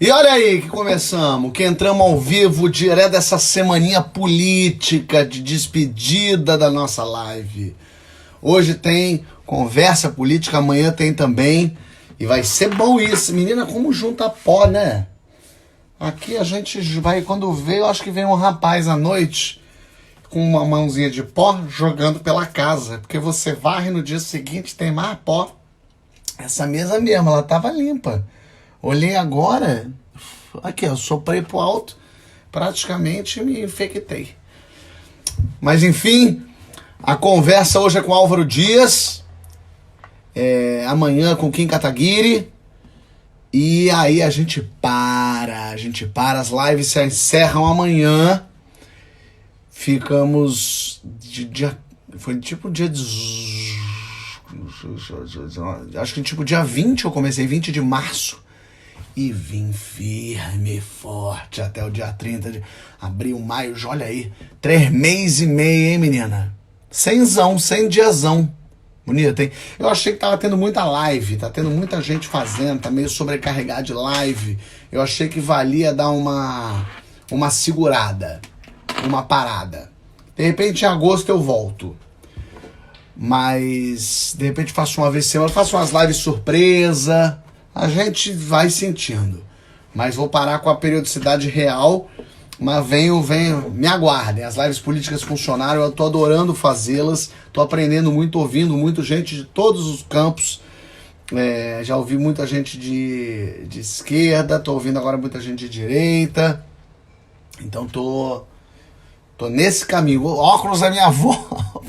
E olha aí que começamos, que entramos ao vivo direto dessa semaninha política de despedida da nossa live. Hoje tem conversa política, amanhã tem também. E vai ser bom isso. Menina, como junta pó, né? Aqui a gente vai, quando vê, eu acho que vem um rapaz à noite com uma mãozinha de pó jogando pela casa. Porque você varre no dia seguinte, tem mais pó. Essa mesa mesmo, ela tava limpa. Olhei agora, aqui, eu soprei pro alto, praticamente me infectei. Mas enfim, a conversa hoje é com Álvaro Dias, amanhã com Kim Kataguiri, e aí a gente para, as lives se encerram amanhã, ficamos de dia, foi tipo dia acho que tipo dia 20 eu comecei, 20 de março. E vim firme e forte até o dia 30 de abril, maio, olha aí. 3 meses e meio, hein, menina? Sem diazão. Bonito, hein? Eu achei que tava tendo muita live, tá tendo muita gente fazendo, tá meio sobrecarregado de live. Eu achei que valia dar uma segurada, uma parada. De repente, em agosto eu volto. Mas, de repente, faço uma vez por semana, faço umas lives surpresa. A gente vai sentindo. Mas vou parar com a periodicidade real. Mas venho, me aguardem. As lives políticas funcionaram, eu tô adorando fazê-las. Tô aprendendo muito, ouvindo muito gente de todos os campos. Já ouvi muita gente de esquerda, tô ouvindo agora muita gente de direita. Então tô nesse caminho. O óculos da minha avó,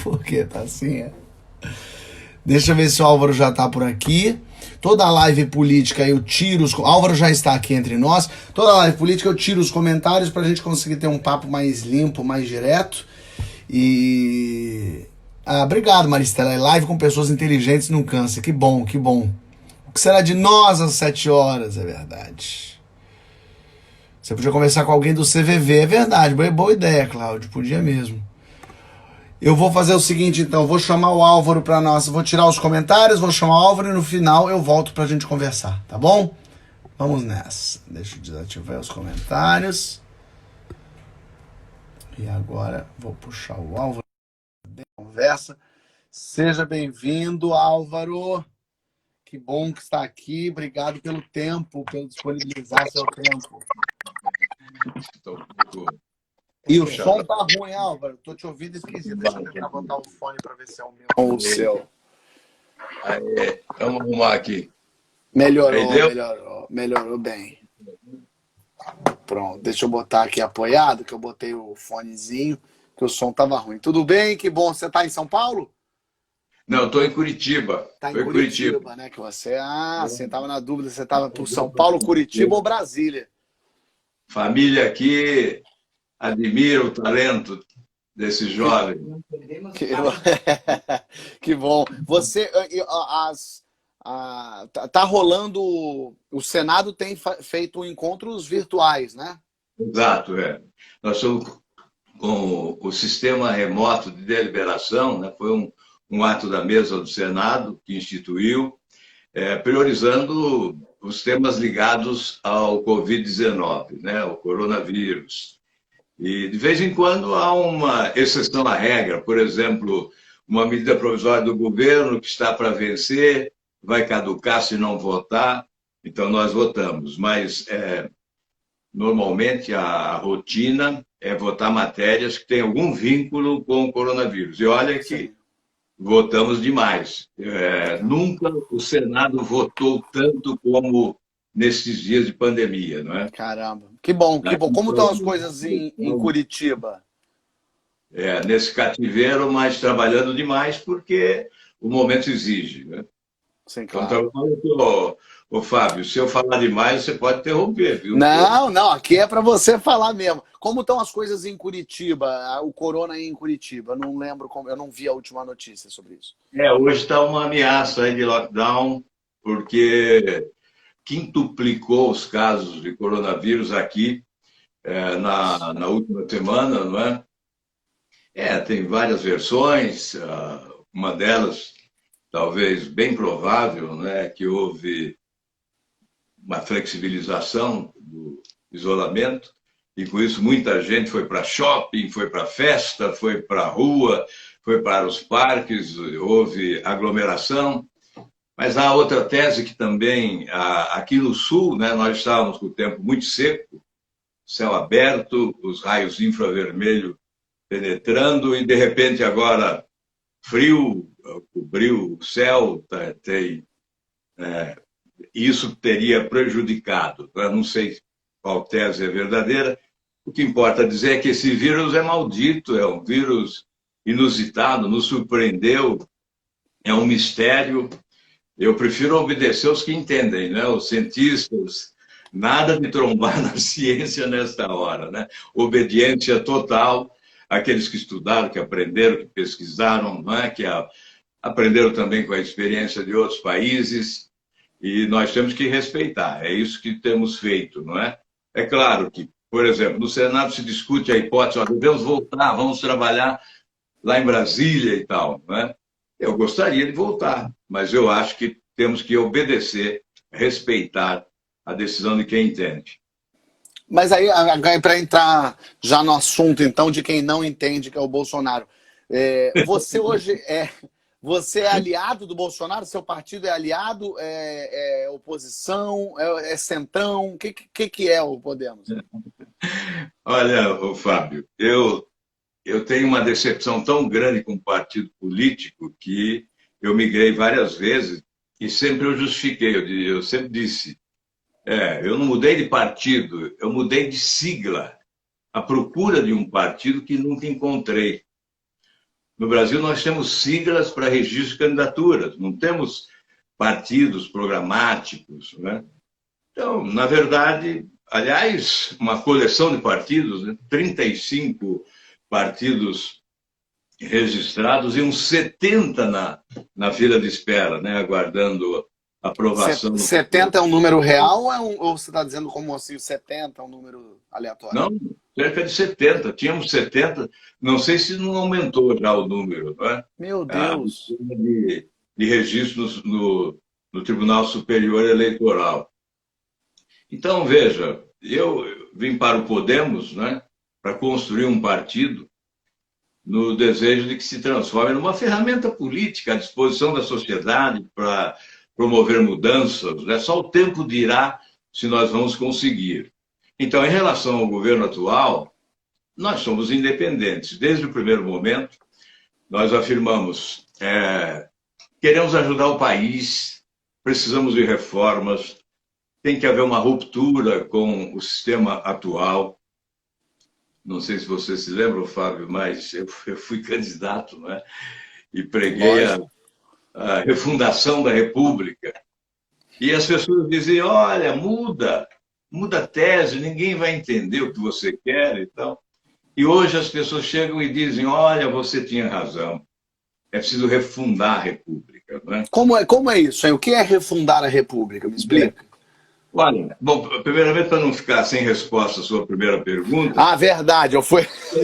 porque tá assim, Deixa eu ver se o Álvaro já tá por aqui. Toda live política eu tiro os... Álvaro já está aqui entre nós. Toda live política eu tiro os comentários pra gente conseguir ter um papo mais limpo, mais direto. E... obrigado, Maristela. É live com pessoas inteligentes não cansa. Que bom, que bom. O que será de nós às 7 horas? É verdade. Você podia conversar com alguém do CVV. É verdade. Boa ideia, Cláudio. Podia mesmo. Eu vou fazer o seguinte, então, vou chamar o Álvaro para nós, vou tirar os comentários, vou chamar o Álvaro e no final eu volto pra gente conversar, tá bom? Vamos nessa. Deixa eu desativar os comentários. E agora vou puxar o Álvaro da conversa. Seja bem-vindo, Álvaro. Que bom que está aqui. Obrigado pelo tempo, pelo disponibilizar seu tempo. E o som tá ruim, Álvaro. Tô te ouvindo esquisito. Deixa eu tentar botar o fone para ver se é o meu ou o seu. Aí, vamos arrumar aqui. Melhorou bem. Pronto, deixa eu botar aqui apoiado, que eu botei o fonezinho, que o som tava ruim. Tudo bem? Que bom. Você tá em São Paulo? Não, estou em Curitiba. Tá em Curitiba, né? Que você tava na dúvida, você tava por São Paulo, Curitiba ou Brasília. Família aqui admira o talento desse jovem. Que bom. Você, tá rolando, o Senado tem feito encontros virtuais, né? Exato, é. Nós somos com o sistema remoto de deliberação, né? Foi um ato da mesa do Senado que instituiu, priorizando os temas ligados ao Covid-19, né? O coronavírus. E, de vez em quando, há uma exceção à regra. Por exemplo, uma medida provisória do governo que está para vencer, vai caducar se não votar, então nós votamos. Mas, normalmente, a rotina é votar matérias que têm algum vínculo com o coronavírus. E olha que votamos demais. Nunca o Senado votou tanto como nesses dias de pandemia, não é? Caramba, que bom, que bom. Como estão as coisas em Curitiba? Nesse cativeiro, mas trabalhando demais porque o momento exige, né? Sim, claro. Então, ô Fábio, se eu falar demais, você pode interromper, viu? Não, aqui é para você falar mesmo. Como estão as coisas em Curitiba, o corona aí em Curitiba? Eu não lembro, eu não vi a última notícia sobre isso. Hoje está uma ameaça aí de lockdown, porque quintuplicou os casos de coronavírus aqui na última semana, não é? Tem várias versões, uma delas, talvez bem provável, né, que houve uma flexibilização do isolamento, e com isso muita gente foi para shopping, foi para festa, foi para a rua, foi para os parques, houve aglomeração. Mas há outra tese que também, aqui no sul, né, nós estávamos com o tempo muito seco, céu aberto, os raios infravermelho penetrando, e de repente agora frio, cobriu o céu, isso teria prejudicado. Eu não sei qual tese é verdadeira. O que importa dizer é que esse vírus é maldito, é um vírus inusitado, nos surpreendeu, é um mistério. Eu prefiro obedecer os que entendem, né? Os cientistas, nada de trombar na ciência nesta hora, né? Obediência total àqueles que estudaram, que aprenderam, que pesquisaram, né? Que aprenderam também com a experiência de outros países, e nós temos que respeitar. É isso que temos feito, não é? É claro que, por exemplo, no Senado se discute a hipótese, devemos voltar, vamos trabalhar lá em Brasília e tal, não é? Eu gostaria de voltar, mas eu acho que temos que obedecer, respeitar a decisão de quem entende. Mas aí, para entrar já no assunto, então, de quem não entende, que é o Bolsonaro, você hoje você é aliado do Bolsonaro? Seu partido é aliado? É oposição? É centrão? O que é o Podemos? Olha, Fábio, eu tenho uma decepção tão grande com o partido político que eu migrei várias vezes e sempre eu justifiquei. Eu sempre disse, eu não mudei de partido, eu mudei de sigla, à procura de um partido que nunca encontrei. No Brasil, nós temos siglas para registro de candidaturas, não temos partidos programáticos, né? Então, na verdade, aliás, uma coleção de partidos, né? 35 partidos registrados e uns 70 na fila de espera, né? Aguardando aprovação. 70 é um número real ou você está dizendo como assim, 70 é um número aleatório? Não, cerca de 70. Tínhamos 70, não sei se não aumentou já o número, não é? Meu Deus! De registros no Tribunal Superior Eleitoral. Então, veja, eu vim para o Podemos, né, para construir um partido no desejo de que se transforme numa ferramenta política à disposição da sociedade para promover mudanças, né? Só o tempo dirá se nós vamos conseguir. Então, em relação ao governo atual, nós somos independentes. Desde o primeiro momento, nós afirmamos, queremos ajudar o país, precisamos de reformas, tem que haver uma ruptura com o sistema atual. Não sei se você se lembra, Fábio, mas eu fui candidato, né? E preguei a refundação da República. E as pessoas diziam, olha, muda a tese, ninguém vai entender o que você quer e tal. E hoje as pessoas chegam e dizem, olha, você tinha razão, é preciso refundar a República. Não é? Como é isso? O que é refundar a República? Me explica. Olha, bom, primeiramente, para não ficar sem resposta à sua primeira pergunta... Ah, verdade,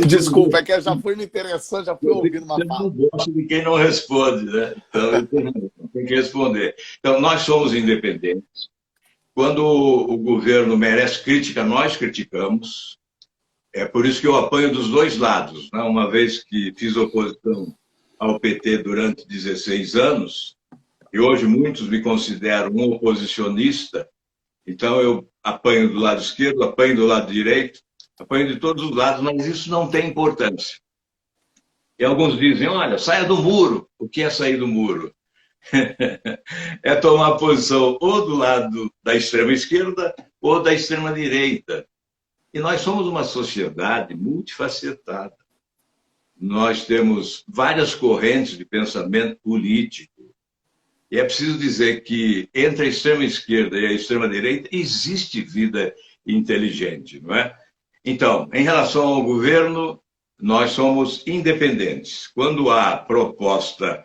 desculpa, é que eu já fui me interessando, já fui ouvindo uma fala. Eu não gosto de quem não responde, né? Então, eu tenho que responder. Então, nós somos independentes. Quando o governo merece crítica, nós criticamos. É por isso que eu apanho dos dois lados, né? Uma vez que fiz oposição ao PT durante 16 anos, e hoje muitos me consideram um oposicionista, então eu apanho do lado esquerdo, apanho do lado direito, apanho de todos os lados, mas isso não tem importância. E alguns dizem, olha, saia do muro. O que é sair do muro? É tomar posição ou do lado da extrema esquerda ou da extrema direita. E nós somos uma sociedade multifacetada. Nós temos várias correntes de pensamento político. E é preciso dizer que entre a extrema esquerda e a extrema direita existe vida inteligente, não é? Então, em relação ao governo, nós somos independentes. Quando há proposta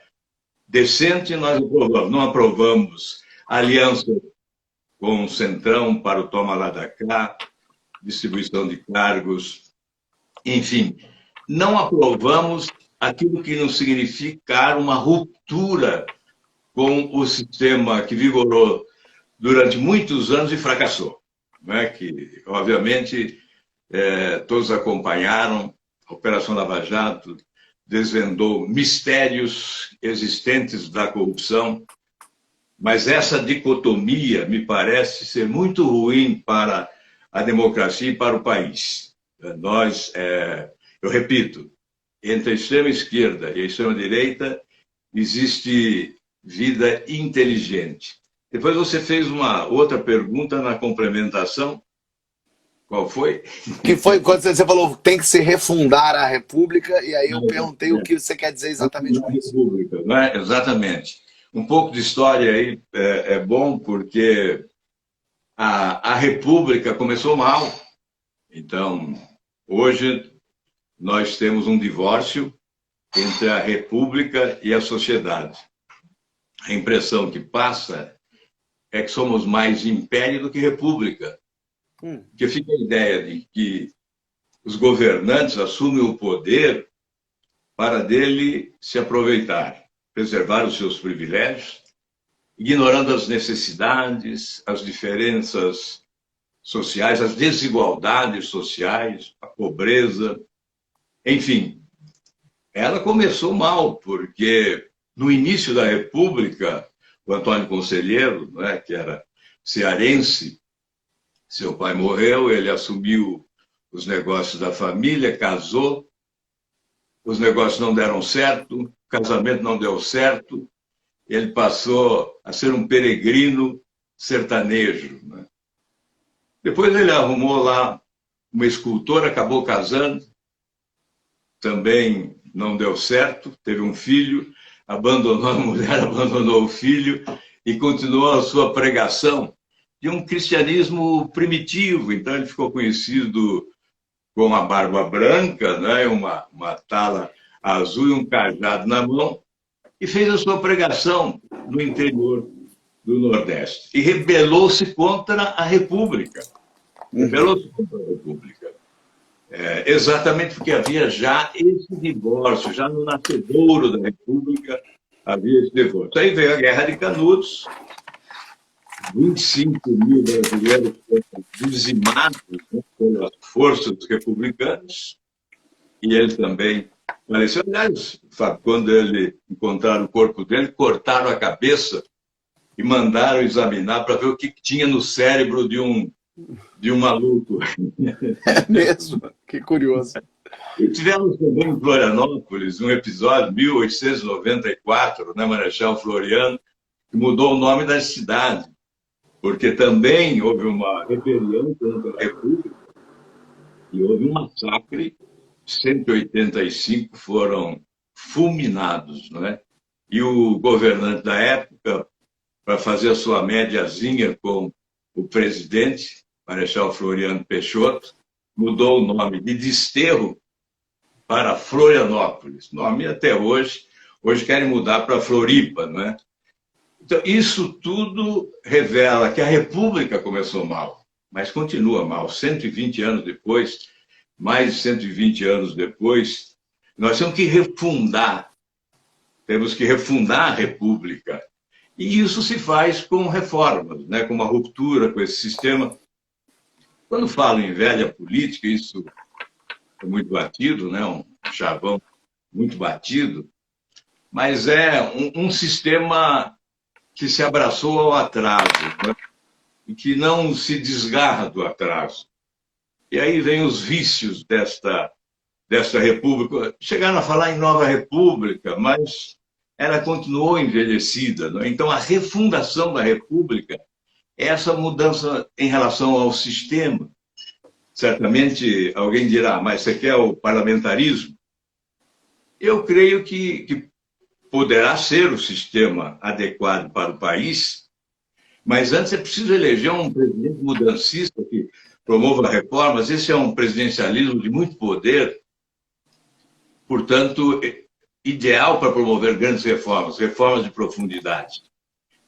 decente, nós aprovamos. Não aprovamos aliança com o Centrão para o toma lá da cá, distribuição de cargos, enfim. Não aprovamos aquilo que não significar uma ruptura com o sistema que vigorou durante muitos anos e fracassou. Né? Que, obviamente, todos acompanharam, a Operação Lava Jato desvendou mistérios existentes da corrupção, mas essa dicotomia me parece ser muito ruim para a democracia e para o país. Nós, eu repito, entre a extrema-esquerda e a extrema-direita existe vida inteligente. Depois você fez uma outra pergunta na complementação. Qual foi? Que foi quando você falou tem que se refundar a República, e aí eu perguntei o que você quer dizer exatamente com isso. República, não é? Exatamente. Um pouco de história aí é bom, porque a República começou mal. Então, hoje nós temos um divórcio entre a República e a sociedade. A impressão que passa é que somos mais império do que república. Porque fica a ideia de que os governantes assumem o poder para dele se aproveitar, preservar os seus privilégios, ignorando as necessidades, as diferenças sociais, as desigualdades sociais, a pobreza, enfim. Ela começou mal, porque no início da República, o Antônio Conselheiro, né, que era cearense, seu pai morreu, ele assumiu os negócios da família, casou, os negócios não deram certo, o casamento não deu certo, ele passou a ser um peregrino sertanejo. Né? Depois ele arrumou lá uma escultora, acabou casando, também não deu certo, teve um filho, abandonou a mulher, abandonou o filho e continuou a sua pregação de um cristianismo primitivo. Então ele ficou conhecido com a barba branca, né? uma tala azul e um cajado na mão, e fez a sua pregação no interior do Nordeste. E rebelou-se contra a República. Rebelou-se contra a República. Exatamente porque havia já esse divórcio, já no nascedouro da República havia esse divórcio. Aí veio a Guerra de Canudos, 25 mil brasileiros foram dizimados, né, pelas forças republicanas, e ele também faleceu. Aliás, quando ele encontraram o corpo dele, cortaram a cabeça e mandaram examinar para ver o que tinha no cérebro de um maluco. É mesmo? Que curioso. E tivemos também em Florianópolis um episódio, 1894, né, Marechal Floriano, que mudou o nome da cidade, porque também houve uma rebelião contra a República e houve um massacre, 185 foram fulminados, não é? E o governante da época, para fazer a sua médiazinha com o presidente, Marechal Floriano Peixoto, mudou o nome de Desterro para Florianópolis. Nome até hoje querem mudar para Floripa, não é? Então, isso tudo revela que a República começou mal, mas continua mal. 120 anos depois, mais de 120 anos depois, nós temos que refundar a República. E isso se faz com reformas, né? Com uma ruptura com esse sistema. Quando falo em velha política, isso é muito batido, né? Um chavão muito batido, mas é um sistema que se abraçou ao atraso, né? E que não se desgarra do atraso. E aí vem os vícios desta República. Chegaram a falar em nova República, mas ela continuou envelhecida, né? Então, a refundação da República é essa mudança em relação ao sistema. Certamente alguém dirá, mas você quer o parlamentarismo? Eu creio que poderá ser o sistema adequado para o país, mas antes é preciso eleger um presidente mudancista que promova reformas. Esse é um presidencialismo de muito poder, portanto, ideal para promover grandes reformas, reformas de profundidade.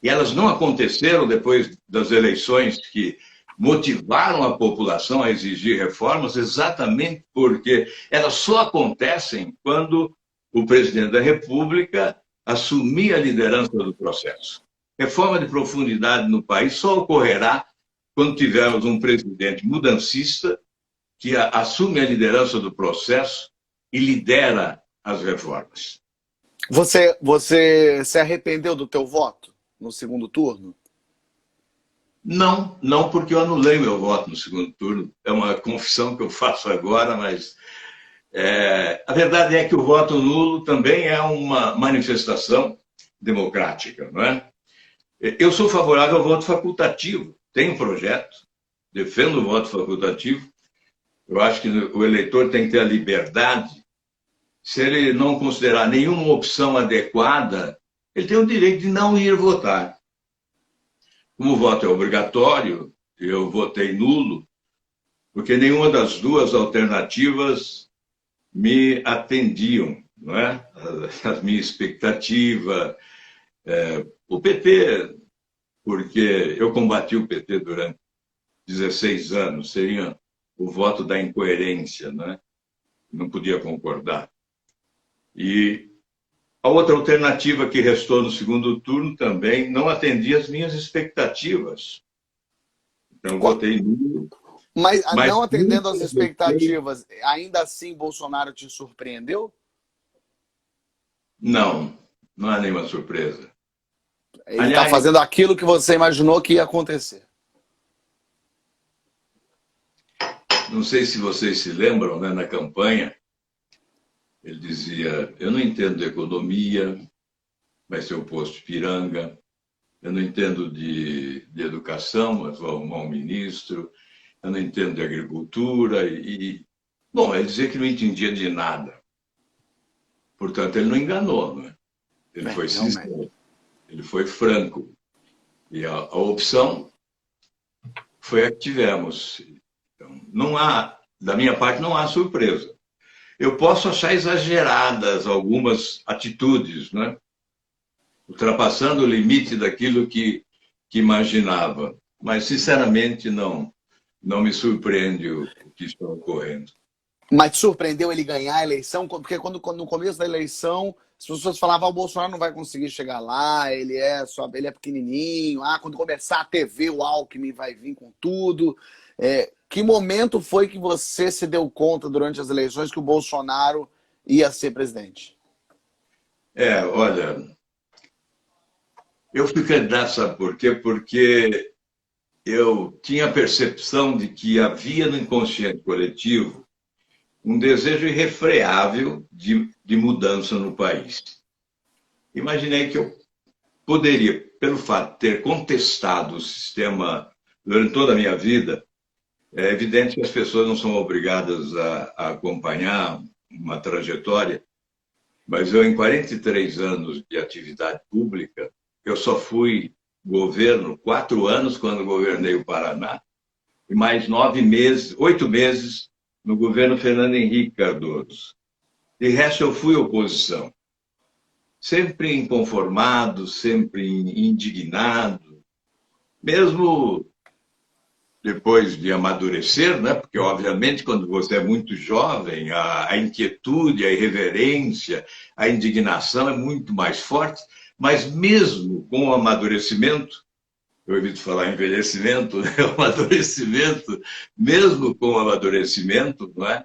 E elas não aconteceram depois das eleições que motivaram a população a exigir reformas, exatamente porque elas só acontecem quando o presidente da República assumir a liderança do processo. reforma de profundidade no país só ocorrerá quando tivermos um presidente mudancista que assume a liderança do processo e lidera as reformas. Você se arrependeu do teu voto no segundo turno? Não, não porque eu anulei meu voto no segundo turno. É uma confissão que eu faço agora, mas a verdade é que o voto nulo também é uma manifestação democrática, não é? Eu sou favorável ao voto facultativo. Tenho um projeto, defendo o voto facultativo. Eu acho que o eleitor tem que ter a liberdade. Se ele não considerar nenhuma opção adequada, ele tem o direito de não ir votar. Como o voto é obrigatório, eu votei nulo, porque nenhuma das duas alternativas me atendiam, não é? A minha expectativa. O PT, porque eu combati o PT durante 16 anos, seria o voto da incoerência, não é? Não podia concordar. E a outra alternativa que restou no segundo turno também não atendia às minhas expectativas. Então, votei nulo. Mas não atendendo às expectativas, ainda assim Bolsonaro te surpreendeu? Não, não há nenhuma surpresa. Ele está fazendo aquilo que você imaginou que ia acontecer. Não sei se vocês se lembram, né, na campanha, ele dizia, eu não entendo de economia, vai ser o posto de Ipiranga, eu não entendo de educação, mas vou arrumar um ministro, eu não entendo de agricultura, bom, ele dizia que não entendia de nada. Portanto, ele não enganou, não é? Ele foi sincero, ele foi franco. E a opção foi a que tivemos. Então, não há, da minha parte, não há surpresa. Eu posso achar exageradas algumas atitudes, né? Ultrapassando o limite daquilo que imaginava. Mas, sinceramente, não me surpreende o que está ocorrendo. Mas te surpreendeu ele ganhar a eleição? Porque quando no começo da eleição, as pessoas falavam o Bolsonaro não vai conseguir chegar lá, ele é pequenininho, quando começar a TV o Alckmin vai vir com tudo. Que momento foi que você se deu conta durante as eleições que o Bolsonaro ia ser presidente? Olha, eu fui candidato, sabe por quê? Porque eu tinha a percepção de que havia no inconsciente coletivo um desejo irrefreável de mudança no país. Imaginei que eu poderia, pelo fato de ter contestado o sistema durante toda a minha vida, é evidente que as pessoas não são obrigadas a acompanhar uma trajetória, mas eu, em 43 anos de atividade pública, eu só fui governo 4 anos quando governei o Paraná, e mais 8 meses no governo Fernando Henrique Cardoso. De resto, eu fui oposição. Sempre inconformado, sempre indignado, mesmo depois de amadurecer, né? Porque, obviamente, quando você é muito jovem, a inquietude, a irreverência, a indignação é muito mais forte, mas mesmo com o amadurecimento, eu evito falar envelhecimento, né? O amadurecimento, mesmo com o amadurecimento, não é?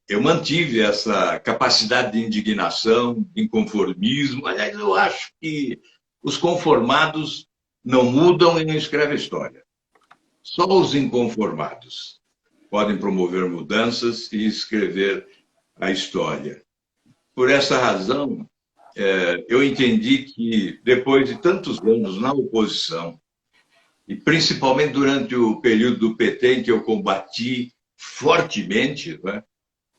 Eu mantive essa capacidade de indignação, de inconformismo. Aliás, eu acho que os conformados não mudam e não escrevem história. Só os inconformados podem promover mudanças e escrever a história. Por essa razão, eu entendi que, depois de tantos anos na oposição, e principalmente durante o período do PT, em que eu combati fortemente, né,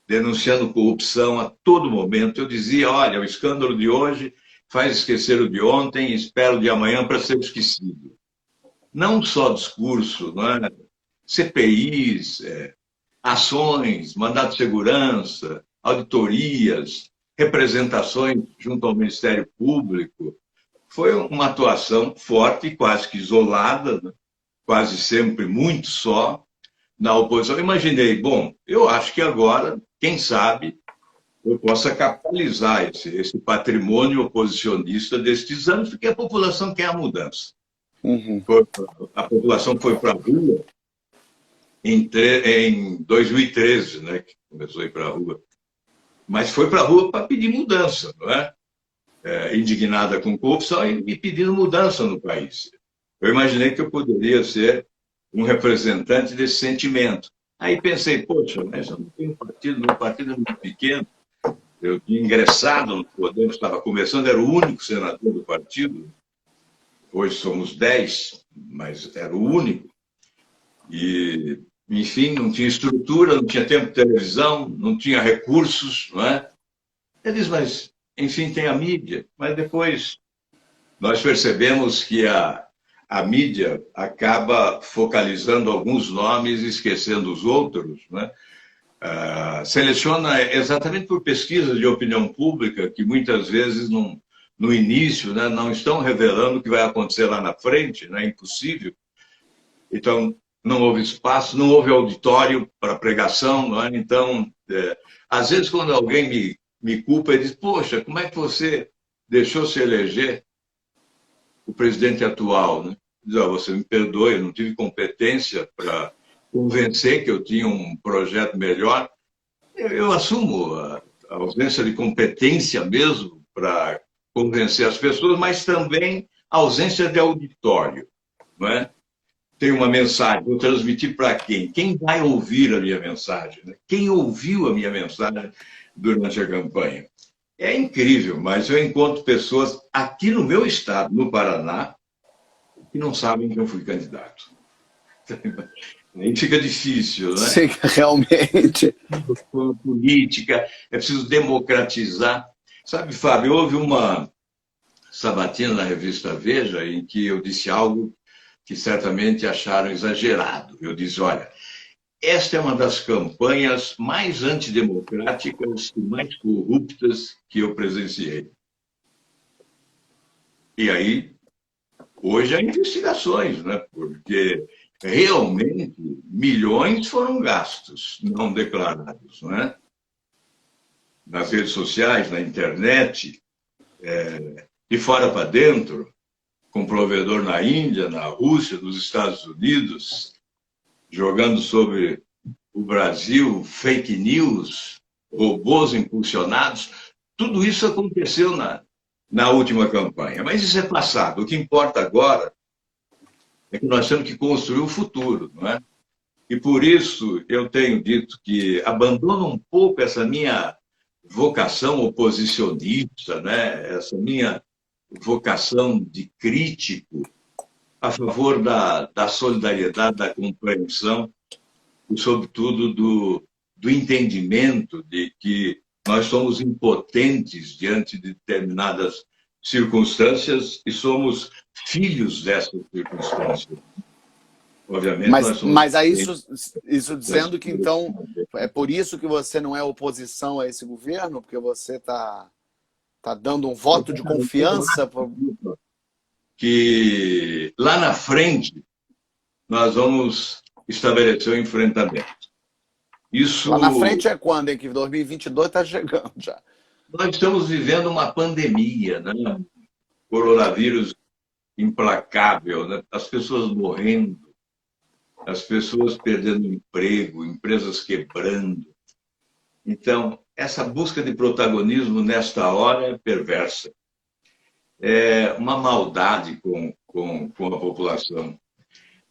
denunciando corrupção a todo momento, eu dizia, olha, o escândalo de hoje faz esquecer o de ontem e espera o de amanhã para ser esquecido. Não só discurso, não é? CPIs, ações, mandato de segurança, auditorias, representações junto ao Ministério Público. Foi uma atuação forte, quase que isolada, né? Quase sempre muito só, na oposição. Eu imaginei, bom, eu acho que agora, quem sabe, eu possa capitalizar esse patrimônio oposicionista destes anos, porque a população quer a mudança. Uhum. A população foi para a rua em 2013, né, que começou a ir para a rua, mas foi para a rua para pedir mudança, não é? Indignada com corrupção e pedindo mudança no país. Eu imaginei que eu poderia ser um representante desse sentimento. Aí pensei, poxa, mas eu não tenho partido, meu partido é muito pequeno, eu tinha ingressado no Podemos, estava começando, era o único senador do partido, hoje somos 10, mas era o único. E, enfim, não tinha estrutura, não tinha tempo de televisão, não tinha recursos, não é? Eu disse, mas, enfim, tem a mídia. Mas depois nós percebemos que a mídia acaba focalizando alguns nomes e esquecendo os outros, né? Seleciona exatamente por pesquisas de opinião pública que muitas vezes no início, né, não estão revelando o que vai acontecer lá na frente, né? É impossível. Então, não houve espaço, não houve auditório para pregação, não é? Então, às vezes, quando alguém me culpa, ele diz, poxa, como é que você deixou se eleger o presidente atual, né? Diz, você me perdoe, eu não tive competência para convencer que eu tinha um projeto melhor. Eu assumo a ausência de competência mesmo para convencer as pessoas, mas também a ausência de auditório, não é? Tem uma mensagem, vou transmitir para quem? Quem vai ouvir a minha mensagem? Né? Quem ouviu a minha mensagem durante a campanha? É incrível, mas eu encontro pessoas aqui no meu estado, no Paraná, que não sabem que eu fui candidato. Aí fica difícil, né? Sim, realmente. Política, é preciso democratizar. Sabe, Fábio, houve uma sabatina na revista Veja em que eu disse algo que certamente acharam exagerado. Eu disse, olha, esta é uma das campanhas mais antidemocráticas e mais corruptas que eu presenciei. E aí, hoje há investigações, né? Porque realmente milhões foram gastos, não declarados, né? Nas redes sociais, na internet, de fora para dentro, com provedor na Índia, na Rússia, nos Estados Unidos, jogando sobre o Brasil fake news, robôs impulsionados. Tudo isso aconteceu na última campanha. Mas isso é passado. O que importa agora é que nós temos que construir o futuro, não é? E por isso eu tenho dito que abandono um pouco essa minha vocação oposicionista, né? Essa minha vocação de crítico a favor da solidariedade, da compreensão e, sobretudo, do entendimento de que nós somos impotentes diante de determinadas circunstâncias e somos filhos dessas circunstâncias. Obviamente, mas aí isso dizendo que, então, é por isso que você não é oposição a esse governo, porque você está dando um voto de confiança? Que lá na frente nós vamos estabelecer o enfrentamento. Isso... Lá na frente é quando? É que 2022 está chegando já. Nós estamos vivendo uma pandemia, né? Coronavírus implacável, né? As pessoas morrendo, as pessoas perdendo emprego, empresas quebrando. Então, essa busca de protagonismo nesta hora é perversa. É uma maldade com a população.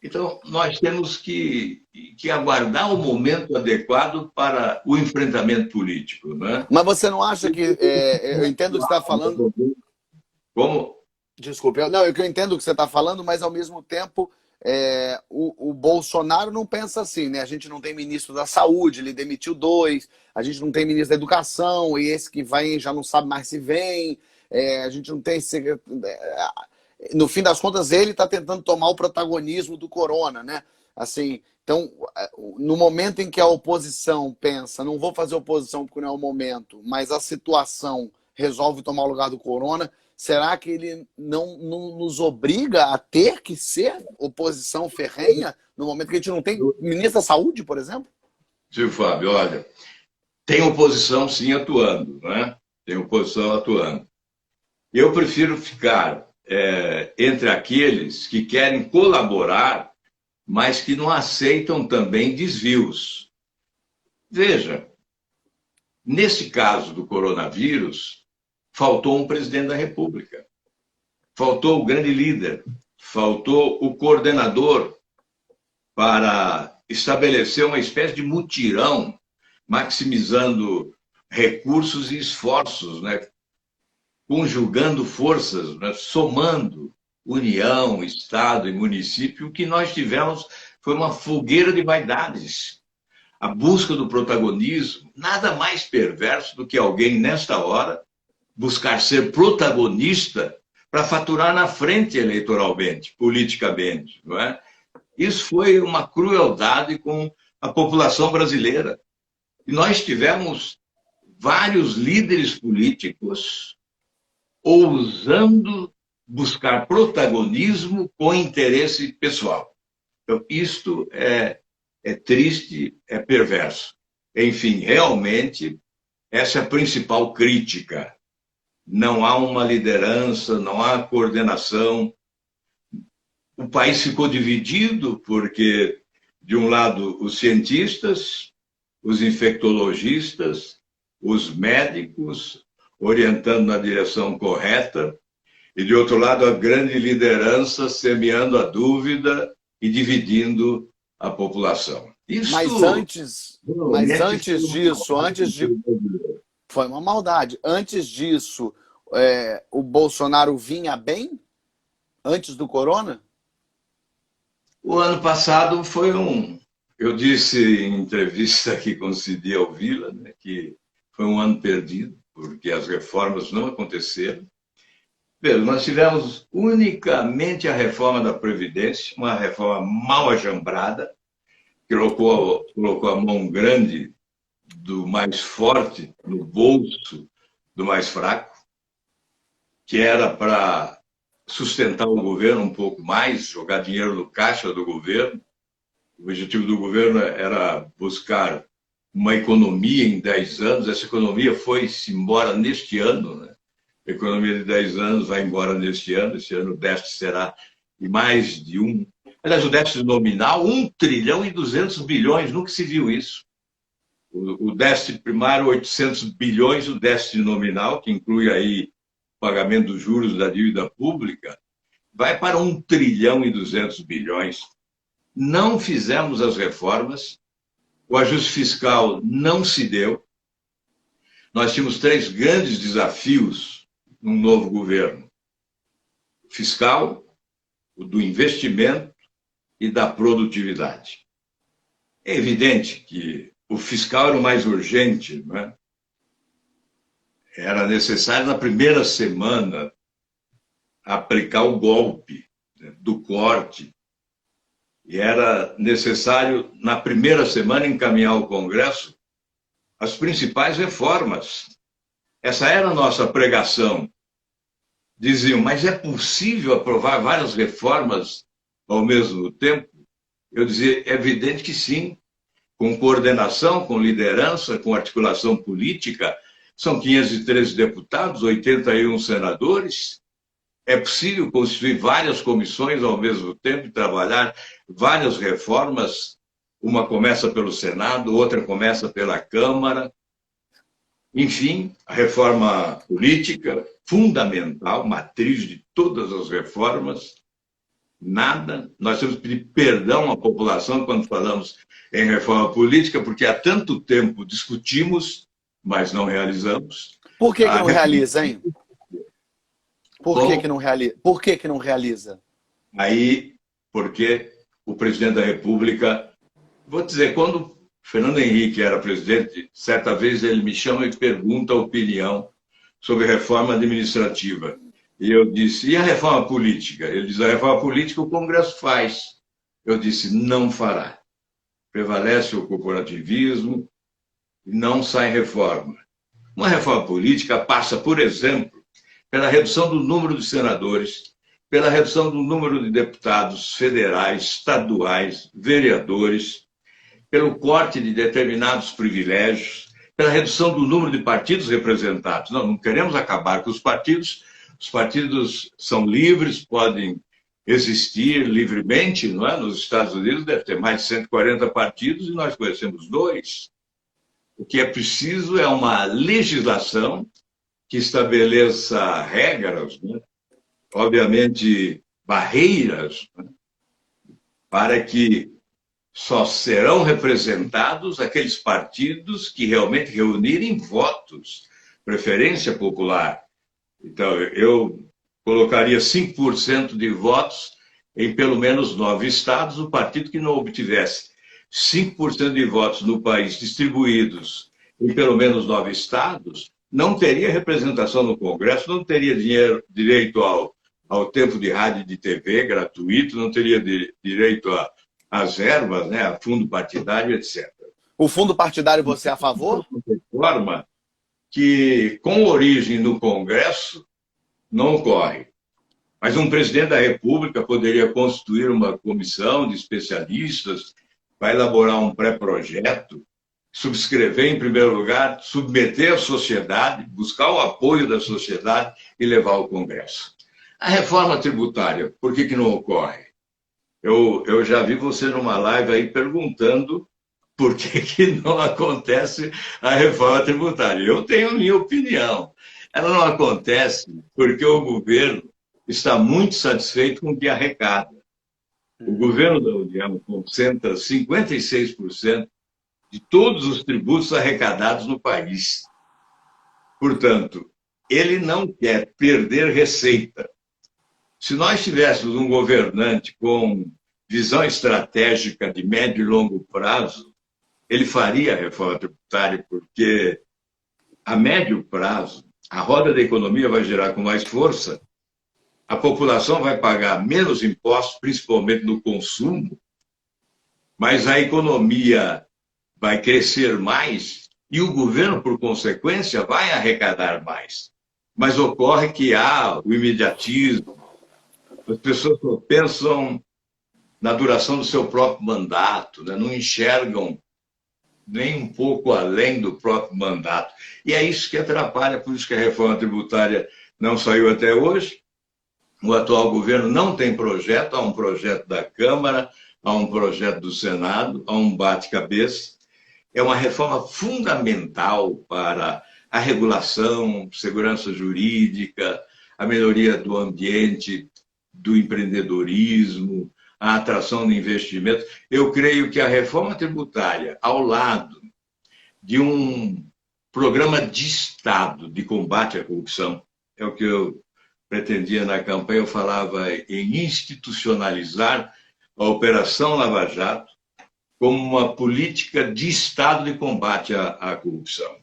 Então, nós temos que aguardar o momento adequado para o enfrentamento político, né? Mas você não acha que... eu entendo o que você está falando... Como? Desculpe. Não, eu entendo o que você está falando, mas, ao mesmo tempo, o Bolsonaro não pensa assim, né? A gente não tem ministro da Saúde, ele demitiu 2, a gente não tem ministro da Educação, e esse que vai já não sabe mais se vem, a gente não tem... No fim das contas, ele está tentando tomar o protagonismo do corona, né? Assim, então, no momento em que a oposição pensa, não vou fazer oposição porque não é o momento, mas a situação resolve tomar o lugar do corona, será que ele não nos obriga a ter que ser oposição ferrenha no momento que a gente não tem ministro da Saúde, por exemplo? Sim, Fábio, olha, tem oposição, sim, atuando, né? Tem oposição atuando. Eu prefiro ficar entre aqueles que querem colaborar, mas que não aceitam também desvios. Veja, nesse caso do coronavírus, faltou um presidente da República, faltou o grande líder, faltou o coordenador para estabelecer uma espécie de mutirão, maximizando recursos e esforços, né? Conjugando forças, né? Somando União, Estado e município. O que nós tivemos foi uma fogueira de vaidades. A busca do protagonismo, nada mais perverso do que alguém, nesta hora, buscar ser protagonista para faturar na frente eleitoralmente, politicamente, não é? Isso foi uma crueldade com a população brasileira. E nós tivemos vários líderes políticos ousando buscar protagonismo com interesse pessoal. Então, isto é triste, é perverso. Enfim, realmente, essa é a principal crítica. Não há uma liderança, não há coordenação. O país ficou dividido porque, de um lado, os cientistas, os infectologistas, os médicos, orientando na direção correta, e, de outro lado, a grande liderança semeando a dúvida e dividindo a população. Isso, mas antes disso, foi uma maldade. Antes disso, o Bolsonaro vinha bem? Antes do corona? O ano passado foi eu disse em entrevista que concedi ao Vila, né, que foi um ano perdido, porque as reformas não aconteceram. Nós tivemos unicamente a reforma da Previdência, uma reforma mal ajambrada, que colocou a mão grande do mais forte no bolso do mais fraco, que era para sustentar o governo um pouco mais, jogar dinheiro no caixa do governo. O objetivo do governo era buscar uma economia em 10 anos. Essa economia foi-se embora neste ano, né? A economia de 10 anos vai embora neste ano. Este ano o déficit será de mais de aliás, o déficit nominal, 1 trilhão e 200 bilhões, nunca se viu isso. O déficit primário, 800 bilhões, o déficit nominal, que inclui aí o pagamento dos juros da dívida pública, vai para 1 trilhão e 200 bilhões. Não fizemos as reformas, o ajuste fiscal não se deu. Nós tínhamos 3 grandes desafios num novo governo: o fiscal, o do investimento e da produtividade. É evidente que o fiscal era o mais urgente, não é? Era necessário, na primeira semana, aplicar o golpe, né, do corte. E era necessário, na primeira semana, encaminhar ao Congresso as principais reformas. Essa era a nossa pregação. Diziam, mas é possível aprovar várias reformas ao mesmo tempo? Eu dizia, é evidente que sim, com coordenação, com liderança, com articulação política. São 513 deputados, 81 senadores. É possível constituir várias comissões ao mesmo tempo e trabalhar várias reformas. Uma começa pelo Senado, outra começa pela Câmara. Enfim, a reforma política, fundamental, matriz de todas as reformas. Nada. Nós temos que pedir perdão à população quando falamos em reforma política, porque há tanto tempo discutimos, mas não realizamos. Por que não realiza, hein? Por que não realiza? Por que não realiza? Aí, porque o presidente da República... Vou dizer, quando Fernando Henrique era presidente, certa vez ele me chama e pergunta a opinião sobre reforma administrativa. E eu disse, e a reforma política? Ele diz, a reforma política o Congresso faz. Eu disse, não fará. Prevalece o corporativismo e não sai reforma. Uma reforma política passa, por exemplo, pela redução do número de senadores, pela redução do número de deputados federais, estaduais, vereadores, pelo corte de determinados privilégios, pela redução do número de partidos representados. Não queremos acabar com os partidos. Os partidos são livres, podem existir livremente, não é? Nos Estados Unidos deve ter mais de 140 partidos e nós conhecemos 2. O que é preciso é uma legislação que estabeleça regras, né? Obviamente barreiras, né? Para que só serão representados aqueles partidos que realmente reunirem votos, preferência popular. Então, eu colocaria 5% de votos em pelo menos 9 estados, o partido que não obtivesse 5% de votos no país distribuídos em pelo menos 9 estados, não teria representação no Congresso, não teria direito ao tempo de rádio e de TV gratuito, não teria direito às verbas, né, a fundo partidário, etc. O fundo partidário você é a favor? De forma que, com origem no Congresso, não ocorre. Mas um presidente da República poderia constituir uma comissão de especialistas para elaborar um pré-projeto, subscrever em primeiro lugar, submeter à sociedade, buscar o apoio da sociedade e levar ao Congresso. A reforma tributária, por que não ocorre? Eu já vi você numa live aí perguntando por que não acontece a reforma tributária. Eu tenho minha opinião. Ela não acontece porque o governo está muito satisfeito com o que arrecada. O governo da União concentra 56% de todos os tributos arrecadados no país. Portanto, ele não quer perder receita. Se nós tivéssemos um governante com visão estratégica de médio e longo prazo, ele faria a reforma tributária, porque a médio prazo, a roda da economia vai girar com mais força, a população vai pagar menos impostos, principalmente no consumo, mas a economia vai crescer mais e o governo, por consequência, vai arrecadar mais. Mas ocorre que há o imediatismo, as pessoas só pensam na duração do seu próprio mandato, né? Não enxergam nem um pouco além do próprio mandato. E é isso que atrapalha, por isso que a reforma tributária não saiu até hoje. O atual governo não tem projeto, há um projeto da Câmara, há um projeto do Senado, há um bate-cabeça. É uma reforma fundamental para a regulação, segurança jurídica, a melhoria do ambiente, do empreendedorismo, a atração de investimentos. Eu creio que a reforma tributária, ao lado de um programa de Estado de combate à corrupção, é o que eu pretendia na campanha, eu falava em institucionalizar a Operação Lava Jato como uma política de Estado de combate à corrupção.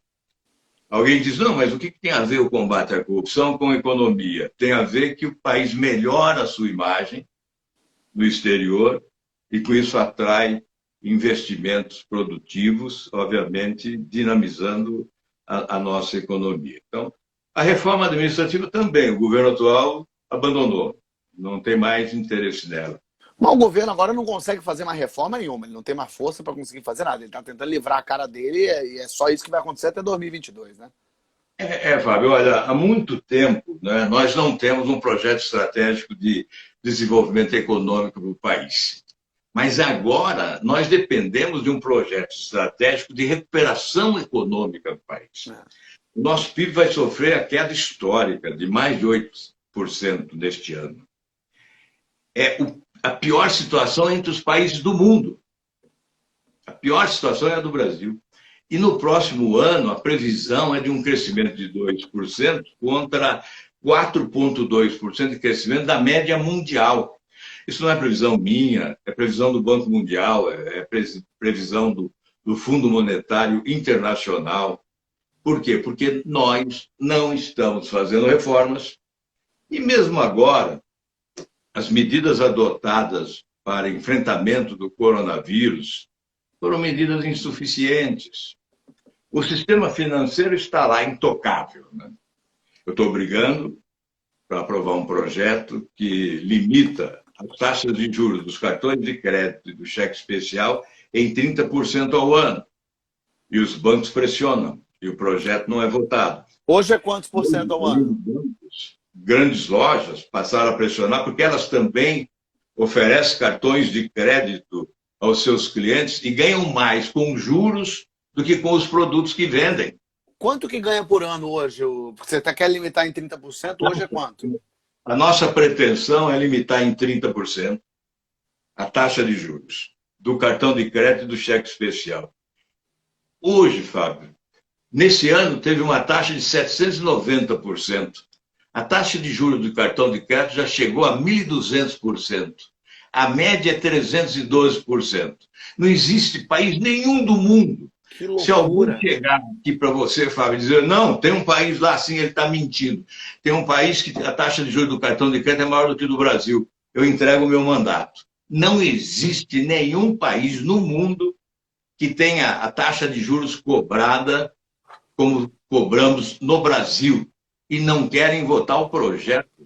Alguém diz, não, mas o que tem a ver o combate à corrupção com a economia? Tem a ver que o país melhora a sua imagem no exterior e com isso atrai investimentos produtivos, obviamente dinamizando a nossa economia. Então, a reforma administrativa também, o governo atual abandonou, não tem mais interesse nela. Mas o governo agora não consegue fazer mais reforma nenhuma, ele não tem mais força para conseguir fazer nada, ele está tentando livrar a cara dele e é só isso que vai acontecer até 2022, né? Fábio, olha, há muito tempo, né, nós não temos um projeto estratégico de desenvolvimento econômico do país. Mas agora nós dependemos de um projeto estratégico de recuperação econômica do país. O nosso PIB vai sofrer a queda histórica de mais de 8% neste ano. A pior situação entre os países do mundo. A pior situação é a do Brasil. E no próximo ano, a previsão é de um crescimento de 2% contra 4,2% de crescimento da média mundial. Isso não é previsão minha, é previsão do Banco Mundial, é previsão do Fundo Monetário Internacional. Por quê? Porque nós não estamos fazendo reformas e mesmo agora, as medidas adotadas para enfrentamento do coronavírus foram medidas insuficientes. O sistema financeiro está lá intocável, né? Eu estou brigando para aprovar um projeto que limita as taxas de juros dos cartões de crédito e do cheque especial em 30% ao ano. e os bancos pressionam, e o projeto não é votado. Hoje é quantos por cento ao ano? Grandes lojas passaram a pressionar, porque elas também oferecem cartões de crédito aos seus clientes e ganham mais com juros do que com os produtos que vendem. Quanto que ganha por ano hoje? Você quer limitar em 30%? Hoje é quanto? A nossa pretensão é limitar em 30% a taxa de juros do cartão de crédito e do cheque especial. Hoje, Fábio, nesse ano teve uma taxa de 790%. A taxa de juros do cartão de crédito já chegou a 1.200%. A média é 312%. Não existe país nenhum do mundo. Se alguém chegar aqui para você, Fábio, e dizer, não, tem um país lá assim, ele está mentindo. Tem um país que a taxa de juros do cartão de crédito é maior do que do Brasil. Eu entrego o meu mandato. Não existe nenhum país no mundo que tenha a taxa de juros cobrada como cobramos no Brasil. E não querem votar o projeto.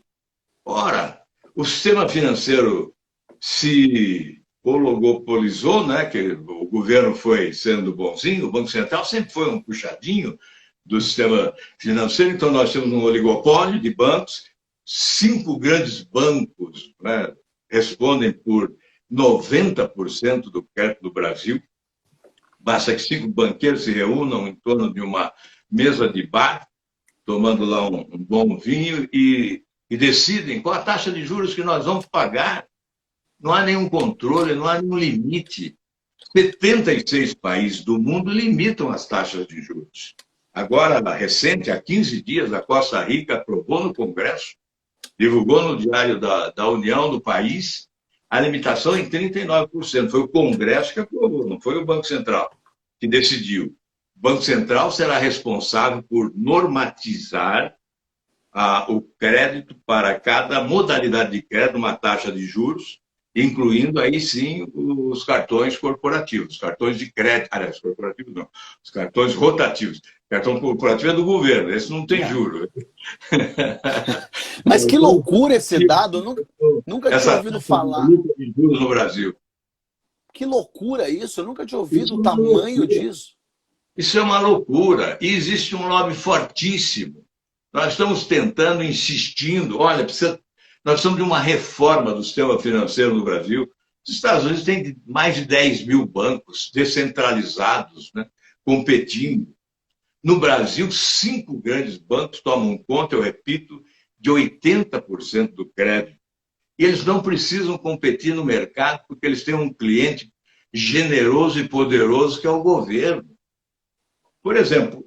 Ora, o sistema financeiro se oligopolizou, né? Que o governo foi sendo bonzinho, o Banco Central sempre foi um puxadinho do sistema financeiro, então nós temos um oligopólio de bancos, 5 grandes bancos, né, respondem por 90% do crédito do Brasil. Basta que 5 banqueiros se reúnam em torno de uma mesa de bar, tomando lá um bom vinho e decidem qual a taxa de juros que nós vamos pagar. Não há nenhum controle, não há nenhum limite. 76 países do mundo limitam as taxas de juros. Agora, recente, há 15 dias, a Costa Rica aprovou no Congresso, divulgou no Diário da União do país, a limitação em 39%. Foi o Congresso que aprovou, não foi o Banco Central que decidiu. O Banco Central será responsável por normatizar o crédito para cada modalidade de crédito, uma taxa de juros, incluindo aí sim os cartões corporativos, os cartões de crédito, aliás, corporativos não, os cartões rotativos. O cartão corporativo é do governo, esse não tem juro. Mas que loucura esse dado, eu nunca tinha ouvido falar. De juros no Brasil. Que loucura isso, eu nunca tinha ouvido o tamanho disso. Isso é uma loucura, e existe um lobby fortíssimo. Nós estamos tentando, insistindo, olha, nós precisamos de uma reforma do sistema financeiro no Brasil. Os Estados Unidos têm mais de 10 mil bancos descentralizados, né, competindo. No Brasil, 5 grandes bancos tomam conta, eu repito, de 80% do crédito. E eles não precisam competir no mercado porque eles têm um cliente generoso e poderoso que é o governo. Por exemplo,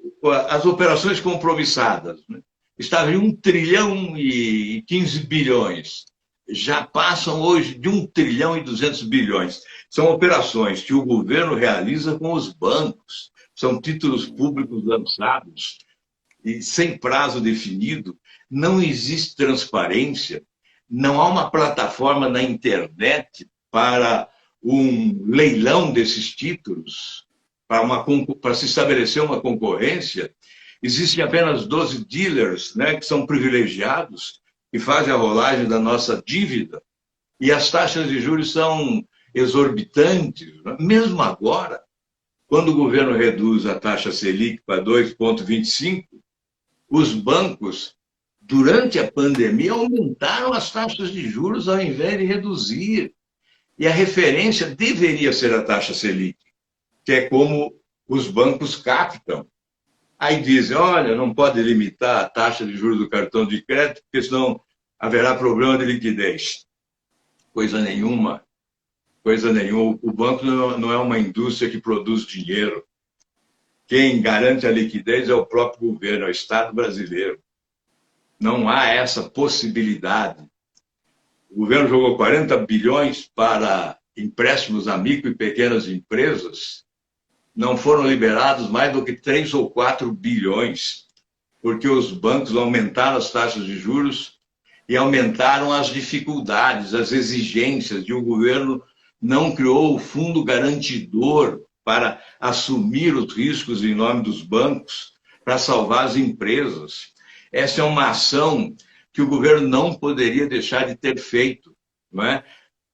as operações compromissadas, né, estavam em 1 trilhão e 15 bilhões. Já passam hoje de 1 trilhão e 200 bilhões. São operações que o governo realiza com os bancos. São títulos públicos lançados e sem prazo definido. Não existe transparência. Não há uma plataforma na internet para um leilão desses títulos, para se estabelecer uma concorrência. Existem apenas 12 dealers, né, que são privilegiados, que fazem a rolagem da nossa dívida, e as taxas de juros são exorbitantes. Né? Mesmo agora, quando o governo reduz a taxa Selic para 2,25, os bancos, durante a pandemia, aumentaram as taxas de juros ao invés de reduzir. E a referência deveria ser a taxa Selic, que é como os bancos captam. Aí dizem, olha, não pode limitar a taxa de juros do cartão de crédito, porque senão haverá problema de liquidez. Coisa nenhuma. Coisa nenhuma. O banco não é uma indústria que produz dinheiro. Quem garante a liquidez é o próprio governo, é o Estado brasileiro. Não há essa possibilidade. O governo jogou 40 bilhões para empréstimos a micro e pequenas empresas. Não foram liberados mais do que 3 ou 4 bilhões, porque os bancos aumentaram as taxas de juros e aumentaram as dificuldades, as exigências, e o governo não criou o fundo garantidor para assumir os riscos em nome dos bancos, para salvar as empresas. Essa é uma ação que o governo não poderia deixar de ter feito, não é?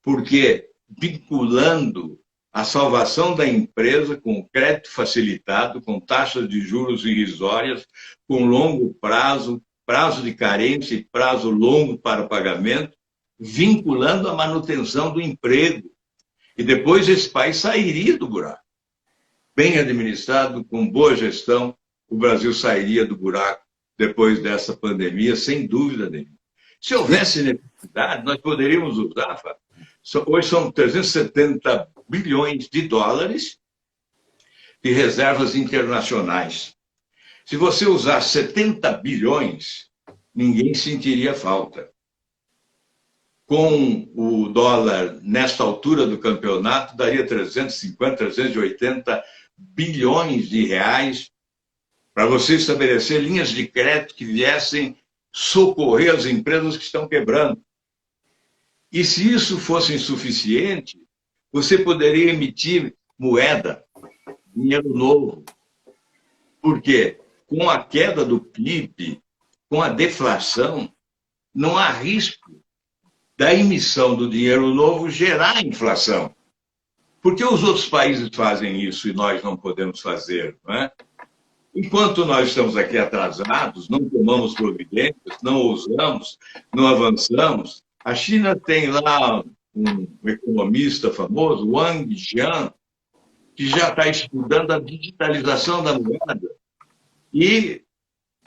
Porque vinculando a salvação da empresa com crédito facilitado, com taxas de juros irrisórias, com longo prazo, prazo de carência e prazo longo para o pagamento, vinculando a manutenção do emprego. E depois esse país sairia do buraco. Bem administrado, com boa gestão, o Brasil sairia do buraco depois dessa pandemia, sem dúvida nenhuma. Se houvesse necessidade, nós poderíamos usar, Fábio. Hoje são 370 bilhões de dólares de reservas internacionais. Se você usar 70 bilhões, ninguém sentiria falta. Com o dólar, nesta altura do campeonato, daria 350, 380 bilhões de reais para você estabelecer linhas de crédito que viessem socorrer as empresas que estão quebrando. E se isso fosse insuficiente, você poderia emitir moeda, dinheiro novo. Por quê? Com a queda do PIB, com a deflação, não há risco da emissão do dinheiro novo gerar inflação. Por que os outros países fazem isso e nós não podemos fazer, não é? Enquanto nós estamos aqui atrasados, não tomamos providências, não ousamos, não avançamos, a China tem lá um economista famoso, Wang Jian, que já está estudando a digitalização da moeda e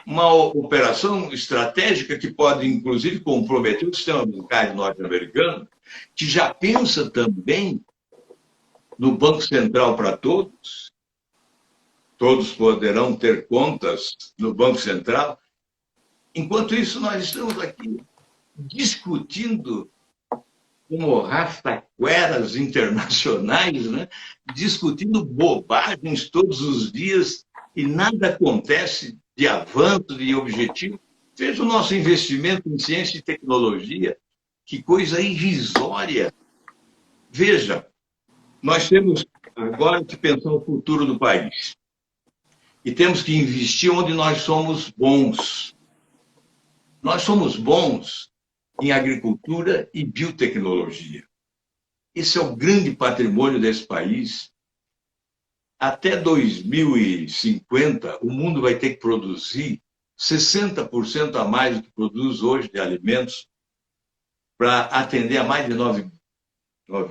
uma operação estratégica que pode, inclusive, comprometer o sistema bancário norte-americano, que já pensa também no Banco Central para todos. Todos poderão ter contas no Banco Central. Enquanto isso, nós estamos aqui discutindo como rastaqueras internacionais, né? Discutindo bobagens todos os dias e nada acontece de avanço, de objetivo. Veja o nosso investimento em ciência e tecnologia, que coisa irrisória. Veja, nós temos agora que pensar o futuro do país. E temos que investir onde nós somos bons. Nós somos bons em agricultura e biotecnologia. Esse é o grande patrimônio desse país. Até 2050, o mundo vai ter que produzir 60% a mais do que produz hoje de alimentos para atender a mais de 9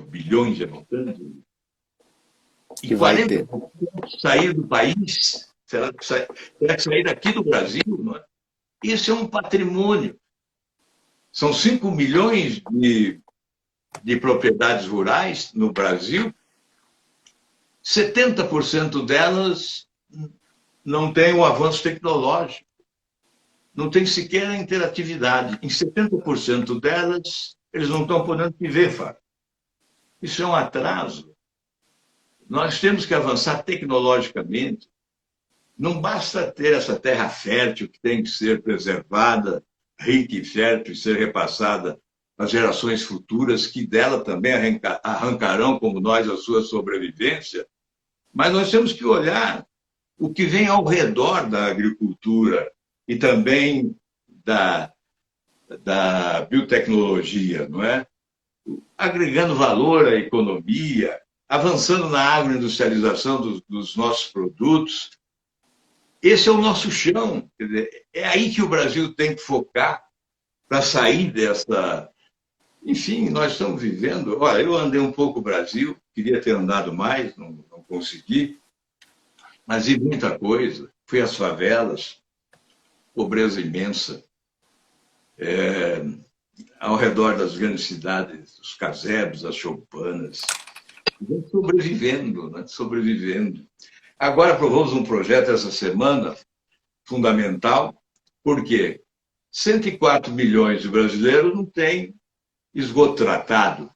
bilhões de habitantes. E 40% sair do país. Será que sair daqui do Brasil? Não é? Isso é um patrimônio. São 5 milhões de propriedades rurais no Brasil. 70% delas não têm o avanço tecnológico. Não tem sequer a interatividade. Em 70% delas, eles não estão podendo viver, Fábio. Isso é um atraso. Nós temos que avançar tecnologicamente. Não basta ter essa terra fértil que tem que ser preservada, rica e fértil, e ser repassada às gerações futuras, que dela também arrancarão, como nós, a sua sobrevivência. Mas nós temos que olhar o que vem ao redor da agricultura e também da biotecnologia, não é? Agregando valor à economia, avançando na agroindustrialização dos nossos produtos. Esse é o nosso chão. Quer dizer, é aí que o Brasil tem que focar para sair dessa... Enfim, nós estamos vivendo... Olha, eu andei um pouco o Brasil, queria ter andado mais, não consegui, mas vi muita coisa. Fui às favelas, pobreza imensa, ao redor das grandes cidades, os casebres, as choupanas, sobrevivendo, né? Sobrevivendo. Agora aprovamos um projeto essa semana, fundamental, porque 104 milhões de brasileiros não têm esgoto tratado.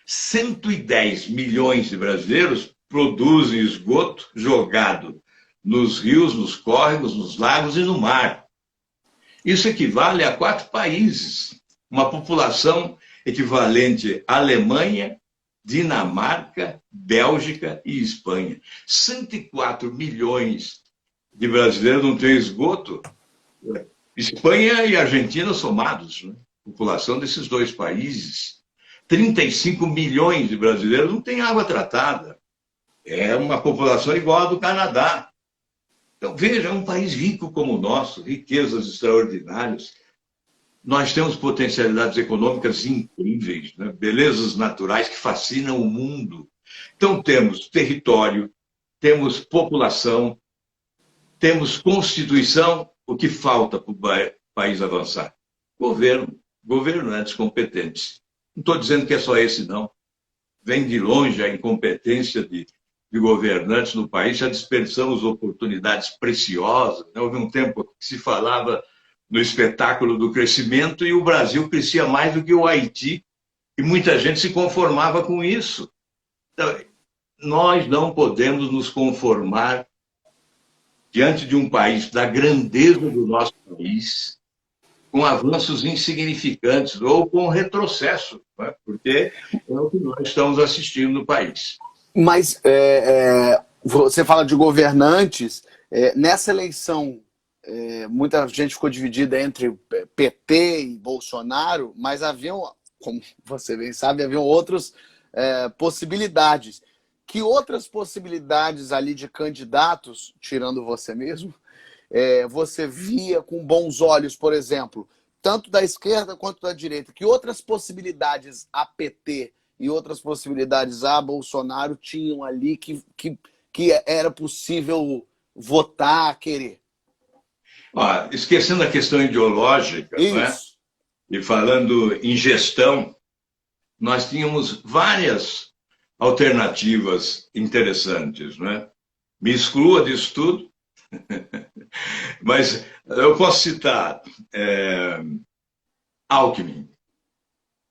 110 milhões de brasileiros produzem esgoto jogado nos rios, nos córregos, nos lagos e no mar. Isso equivale a 4 países, uma população equivalente à Alemanha, Dinamarca, Bélgica e Espanha. 104 milhões de brasileiros não têm esgoto. Espanha e Argentina somados, né? População desses 2 países. 35 milhões de brasileiros não têm água tratada. É uma população igual à do Canadá. Então, veja, é um país rico como o nosso, riquezas extraordinárias. Nós temos potencialidades econômicas incríveis, né? Belezas naturais que fascinam o mundo. Então, temos território, temos população, temos Constituição. O que falta para o país avançar? Governo. Governantes competentes. Não estou dizendo que é só esse, não. Vem de longe a incompetência de governantes no país, já dispersamos oportunidades preciosas. Né? Houve um tempo que se falava no espetáculo do crescimento e o Brasil crescia mais do que o Haiti, e muita gente se conformava com isso. Então, nós não podemos nos conformar diante de um país, da grandeza do nosso país, com avanços insignificantes ou com retrocesso, né? Porque é o que nós estamos assistindo no país. Mas você fala de governantes, nessa eleição muita gente ficou dividida entre PT e Bolsonaro, mas haviam, como você bem sabe, haviam outras possibilidades. Que outras possibilidades ali de candidatos, tirando você mesmo, você via com bons olhos, por exemplo, tanto da esquerda quanto da direita? Que outras possibilidades a PT e outras possibilidades a Bolsonaro tinham ali que era possível votar, querer? Esquecendo a questão ideológica, né? E falando em gestão, nós tínhamos várias alternativas interessantes, né? Me exclua disso tudo, mas eu posso citar Alckmin,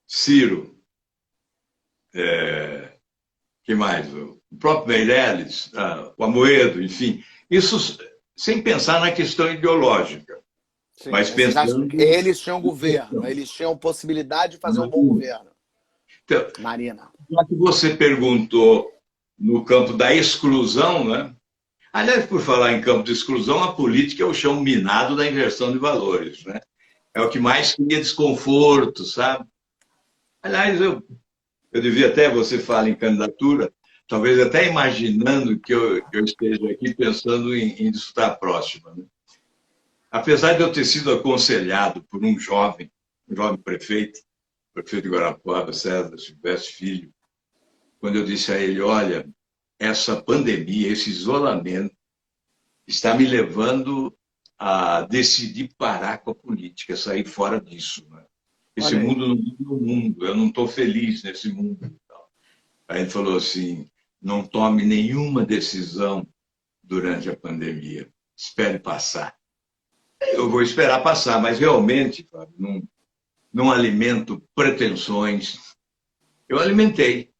Ciro, que mais? O próprio Meirelles, o Amoedo, enfim. Isso sem pensar na questão ideológica. Sim, mas pensando... Eles tinham governo, eles tinham possibilidade de fazer um bom governo. Então, Marina. Já que você perguntou no campo da exclusão, né? Aliás, por falar em campo de exclusão, a política é o chão minado da inversão de valores, né? É o que mais cria desconforto, sabe? Aliás, eu devia até, você fala em candidatura, talvez até imaginando que eu esteja aqui pensando em disputar a próxima, né? Apesar de eu ter sido aconselhado por um jovem prefeito de Guarapuava, César Silvestre Filho, quando eu disse a ele, olha, essa pandemia, esse isolamento, está me levando a decidir parar com a política, sair fora disso, né? Esse mundo não é o mundo, eu não estou feliz nesse mundo. Aí ele falou assim, não tome nenhuma decisão durante a pandemia, espere passar. Eu vou esperar passar, mas realmente, Fábio, não alimento pretensões. Eu alimentei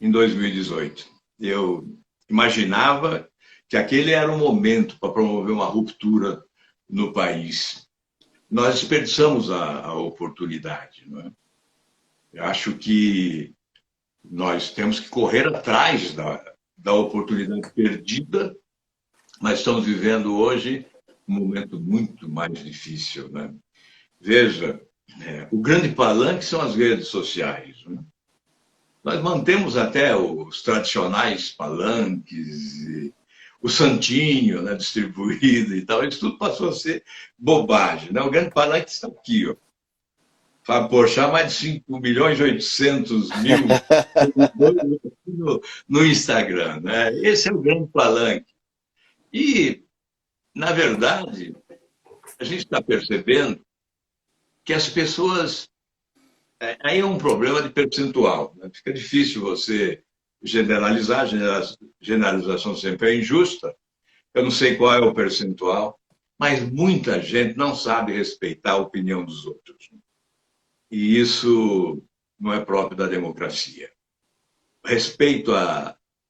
em 2018. Eu imaginava que aquele era o momento para promover uma ruptura no país. Nós desperdiçamos a oportunidade, não é? Eu acho que nós temos que correr atrás da oportunidade perdida, mas estamos vivendo hoje um momento muito mais difícil, né? Veja, o grande palanque são as redes sociais, né? Nós mantemos até os tradicionais palanques, o santinho, né, distribuído e tal, isso tudo passou a ser bobagem, né? O grande palanque está aqui, ó. Fábio Porchat, mais de 5.800.000 no Instagram, né? Esse é o grande palanque. E, na verdade, a gente está percebendo que as pessoas... Aí é um problema de percentual, né? Fica difícil você generalizar, generalização sempre é injusta. Eu não sei qual é o percentual, mas muita gente não sabe respeitar a opinião dos outros. E isso não é próprio da democracia. Respeito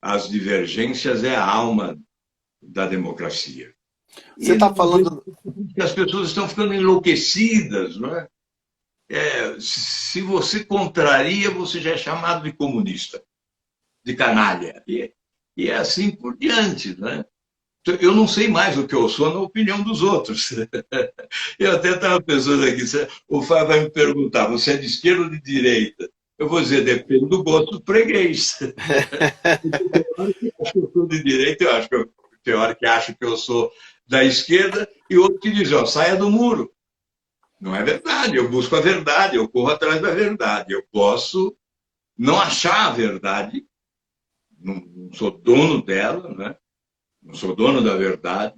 às divergências é a alma da democracia. Você está falando que as pessoas estão ficando enlouquecidas, não é? Se você contraria, você já é chamado de comunista, de canalha. E é assim por diante, né? Eu não sei mais o que eu sou na opinião dos outros. Eu até estava pensando aqui, o Fábio vai me perguntar, você é de esquerda ou de direita? Eu vou dizer, depende do gosto do freguês. Tem hora que acha que eu sou de direita, tem hora que acha que eu sou da esquerda, e outro que diz, ó, saia do muro. Não é verdade, eu busco a verdade, eu corro atrás da verdade. Eu posso não achar a verdade, não sou dono dela, né? Não sou dono da verdade,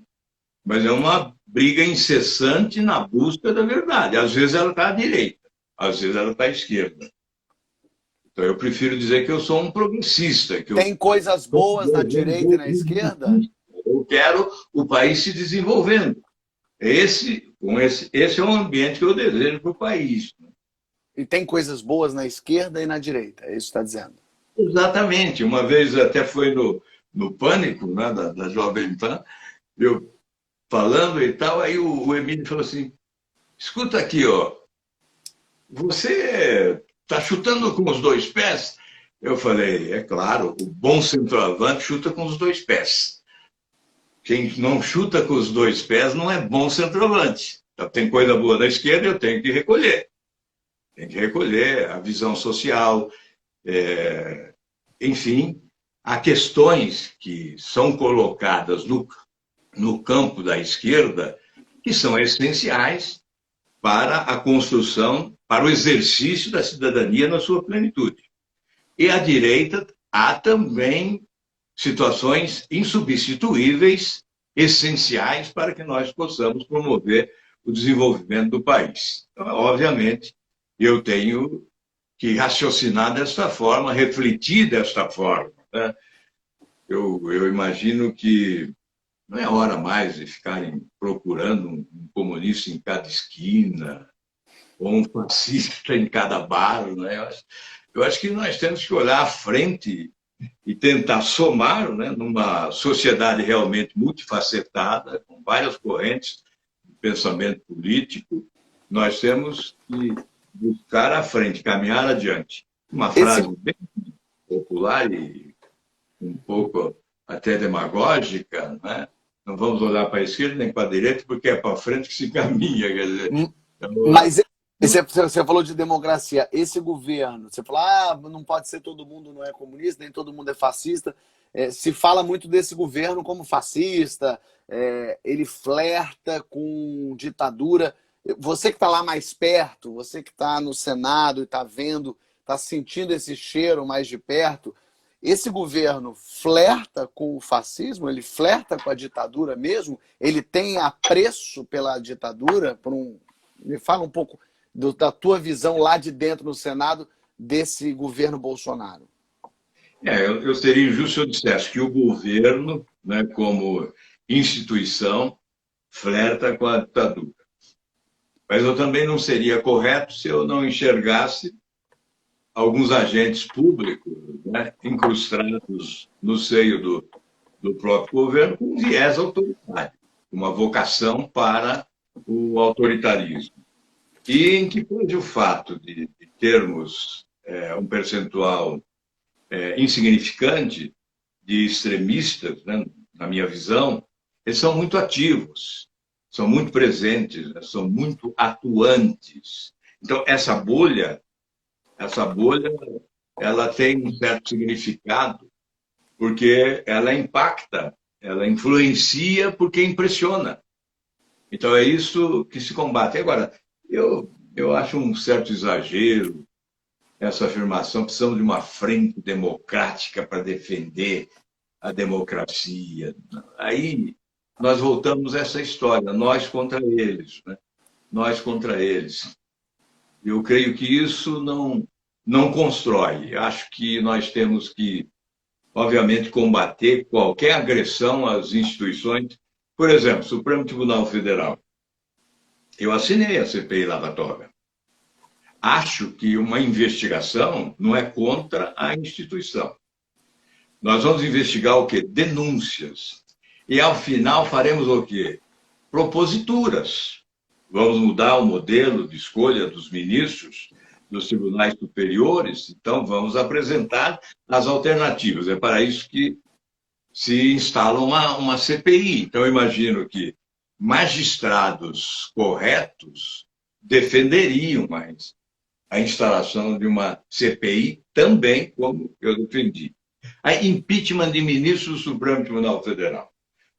mas é uma briga incessante na busca da verdade. Às vezes ela está à direita, às vezes ela está à esquerda. Então eu prefiro dizer que eu sou um progressista. Que Tem coisas boas na direita e na esquerda? Eu quero o país se desenvolvendo. Esse é o ambiente que eu desejo para o país. E tem coisas boas na esquerda e na direita, é isso que está dizendo? Exatamente. Uma vez até foi no Pânico, né, da Jovem Pan, eu falando e tal, aí o Emílio falou assim, escuta aqui, ó, você está chutando com os dois pés? Eu falei, é claro, o bom centroavante chuta com os dois pés. Quem não chuta com os dois pés não é bom centroavante. Então, tem coisa boa na esquerda, eu tenho que recolher. Tem que recolher a visão social, enfim, há questões que são colocadas no campo da esquerda que são essenciais para a construção, para o exercício da cidadania na sua plenitude. E à direita há também situações insubstituíveis, essenciais para que nós possamos promover o desenvolvimento do país. Então, obviamente, eu tenho que raciocinar desta forma, refletir desta forma, né? Eu imagino que não é hora mais de ficarem procurando um comunista em cada esquina, ou um fascista em cada bar, né? Eu acho que nós temos que olhar à frente e tentar somar, né, numa sociedade realmente multifacetada, com várias correntes de pensamento político, nós temos que buscar à frente, caminhar adiante. Uma frase bem popular e um pouco até demagógica, né? Não vamos olhar para a esquerda nem para a direita, porque é para frente que se caminha. Quer dizer, mas você falou de democracia. Esse governo, você falou, não pode ser todo mundo não é comunista, nem todo mundo é fascista. Se fala muito desse governo como fascista, ele flerta com ditadura. Você que está lá mais perto, você que está no Senado e está vendo, está sentindo esse cheiro mais de perto, esse governo flerta com o fascismo? Ele flerta com a ditadura mesmo? Ele tem apreço pela ditadura? Me fala um pouco da tua visão lá de dentro no Senado desse governo Bolsonaro. Eu seria injusto se eu dissesse que o governo, né, como instituição, flerta com a ditadura. Mas eu também não seria correto se eu não enxergasse alguns agentes públicos, né, incrustados no seio do próprio governo com viés autoritário, uma vocação para o autoritarismo. E em que pode o fato de termos um percentual insignificante de extremistas, né, na minha visão, eles são muito ativos, são muito presentes, né, são muito atuantes. Então, essa bolha, ela tem um certo significado, porque ela impacta, ela influencia porque impressiona. Então, é isso que se combate. Agora, eu acho um certo exagero essa afirmação, precisamos de uma frente democrática para defender a democracia. Aí nós voltamos a essa história, nós contra eles, né? Nós contra eles. Eu creio que isso não constrói. Acho que nós temos que, obviamente, combater qualquer agressão às instituições. Por exemplo, Supremo Tribunal Federal. Eu assinei a CPI Lava Toga. Acho que uma investigação não é contra a instituição. Nós vamos investigar o quê? Denúncias. E, ao final, faremos o quê? Proposituras. Vamos mudar o modelo de escolha dos ministros dos tribunais superiores, então vamos apresentar as alternativas. É para isso que se instala uma CPI. Então, eu imagino que magistrados corretos defenderiam mais a instalação de uma CPI, também como eu defendi. A impeachment de ministros do Supremo Tribunal Federal.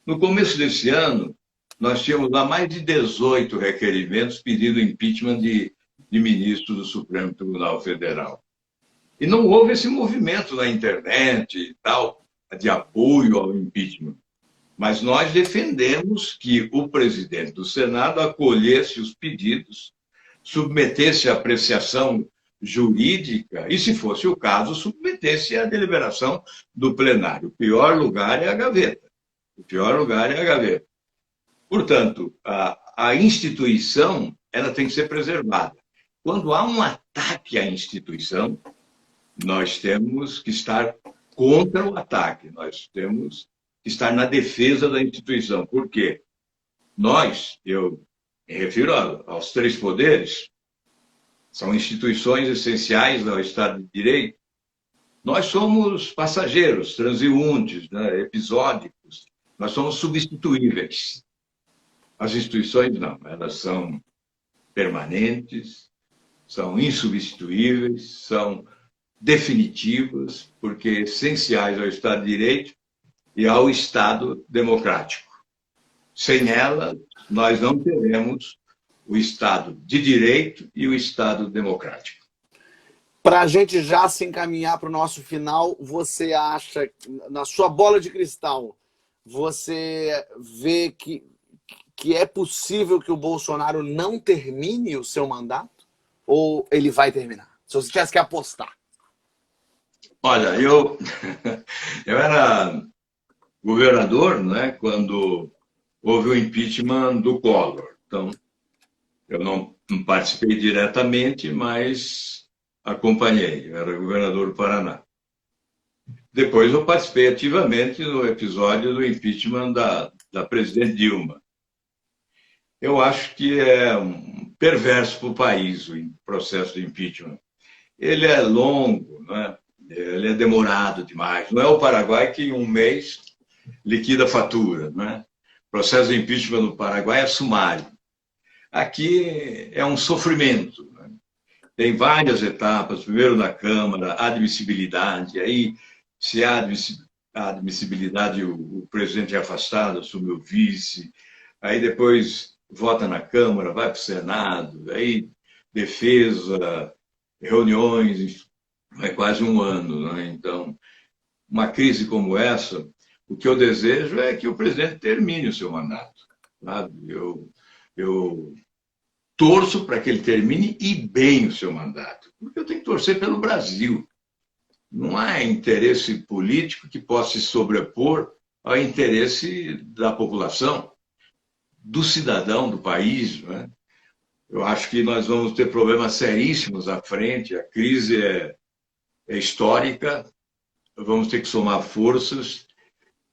No começo desse ano, nós tínhamos lá mais de 18 requerimentos pedindo impeachment de ministros do Supremo Tribunal Federal. E não houve esse movimento na internet e tal, de apoio ao impeachment. Mas nós defendemos que o presidente do Senado acolhesse os pedidos, submetesse à apreciação jurídica e, se fosse o caso, submetesse à deliberação do plenário. O pior lugar é a gaveta. O pior lugar é a gaveta. Portanto, a instituição ela tem que ser preservada. Quando há um ataque à instituição, nós temos que estar contra o ataque, nós temos que estar na defesa da instituição. Por quê? Nós, eu me refiro aos três poderes, são instituições essenciais ao Estado de Direito. Nós somos passageiros, transeuntes, né, episódicos, nós somos substituíveis. As instituições não, elas são permanentes, são insubstituíveis, são definitivas, porque essenciais ao Estado de Direito e ao Estado democrático. Sem ela, nós não teremos o Estado de Direito e o Estado democrático. Para a gente já se encaminhar para o nosso final, você acha, na sua bola de cristal, você vê que é possível que o Bolsonaro não termine o seu mandato? Ou ele vai terminar? Se você tivesse que apostar. Olha, eu era governador, né, quando houve o impeachment do Collor. Então, eu não participei diretamente, mas acompanhei. Eu era governador do Paraná. Depois eu participei ativamente no episódio do impeachment da presidente Dilma. Eu acho que é um perverso para o país o processo de impeachment. Ele é longo, né? Ele é demorado demais. Não é o Paraguai que em um mês liquida a fatura. Né? O processo de impeachment no Paraguai é sumário. Aqui é um sofrimento. Né? Tem várias etapas. Primeiro na Câmara, admissibilidade. Aí, se há admissibilidade, o presidente é afastado, assume o vice. Aí depois vota na Câmara, vai para o Senado. Aí defesa, reuniões, é quase um ano. Né? Então, uma crise como essa, o que eu desejo é que o presidente termine o seu mandato. Sabe? Eu torço para que ele termine e bem o seu mandato, porque eu tenho que torcer pelo Brasil. Não há interesse político que possa se sobrepor ao interesse da população, do cidadão, do país. Né? Eu acho que nós vamos ter problemas seríssimos à frente, a crise é histórica, vamos ter que somar forças,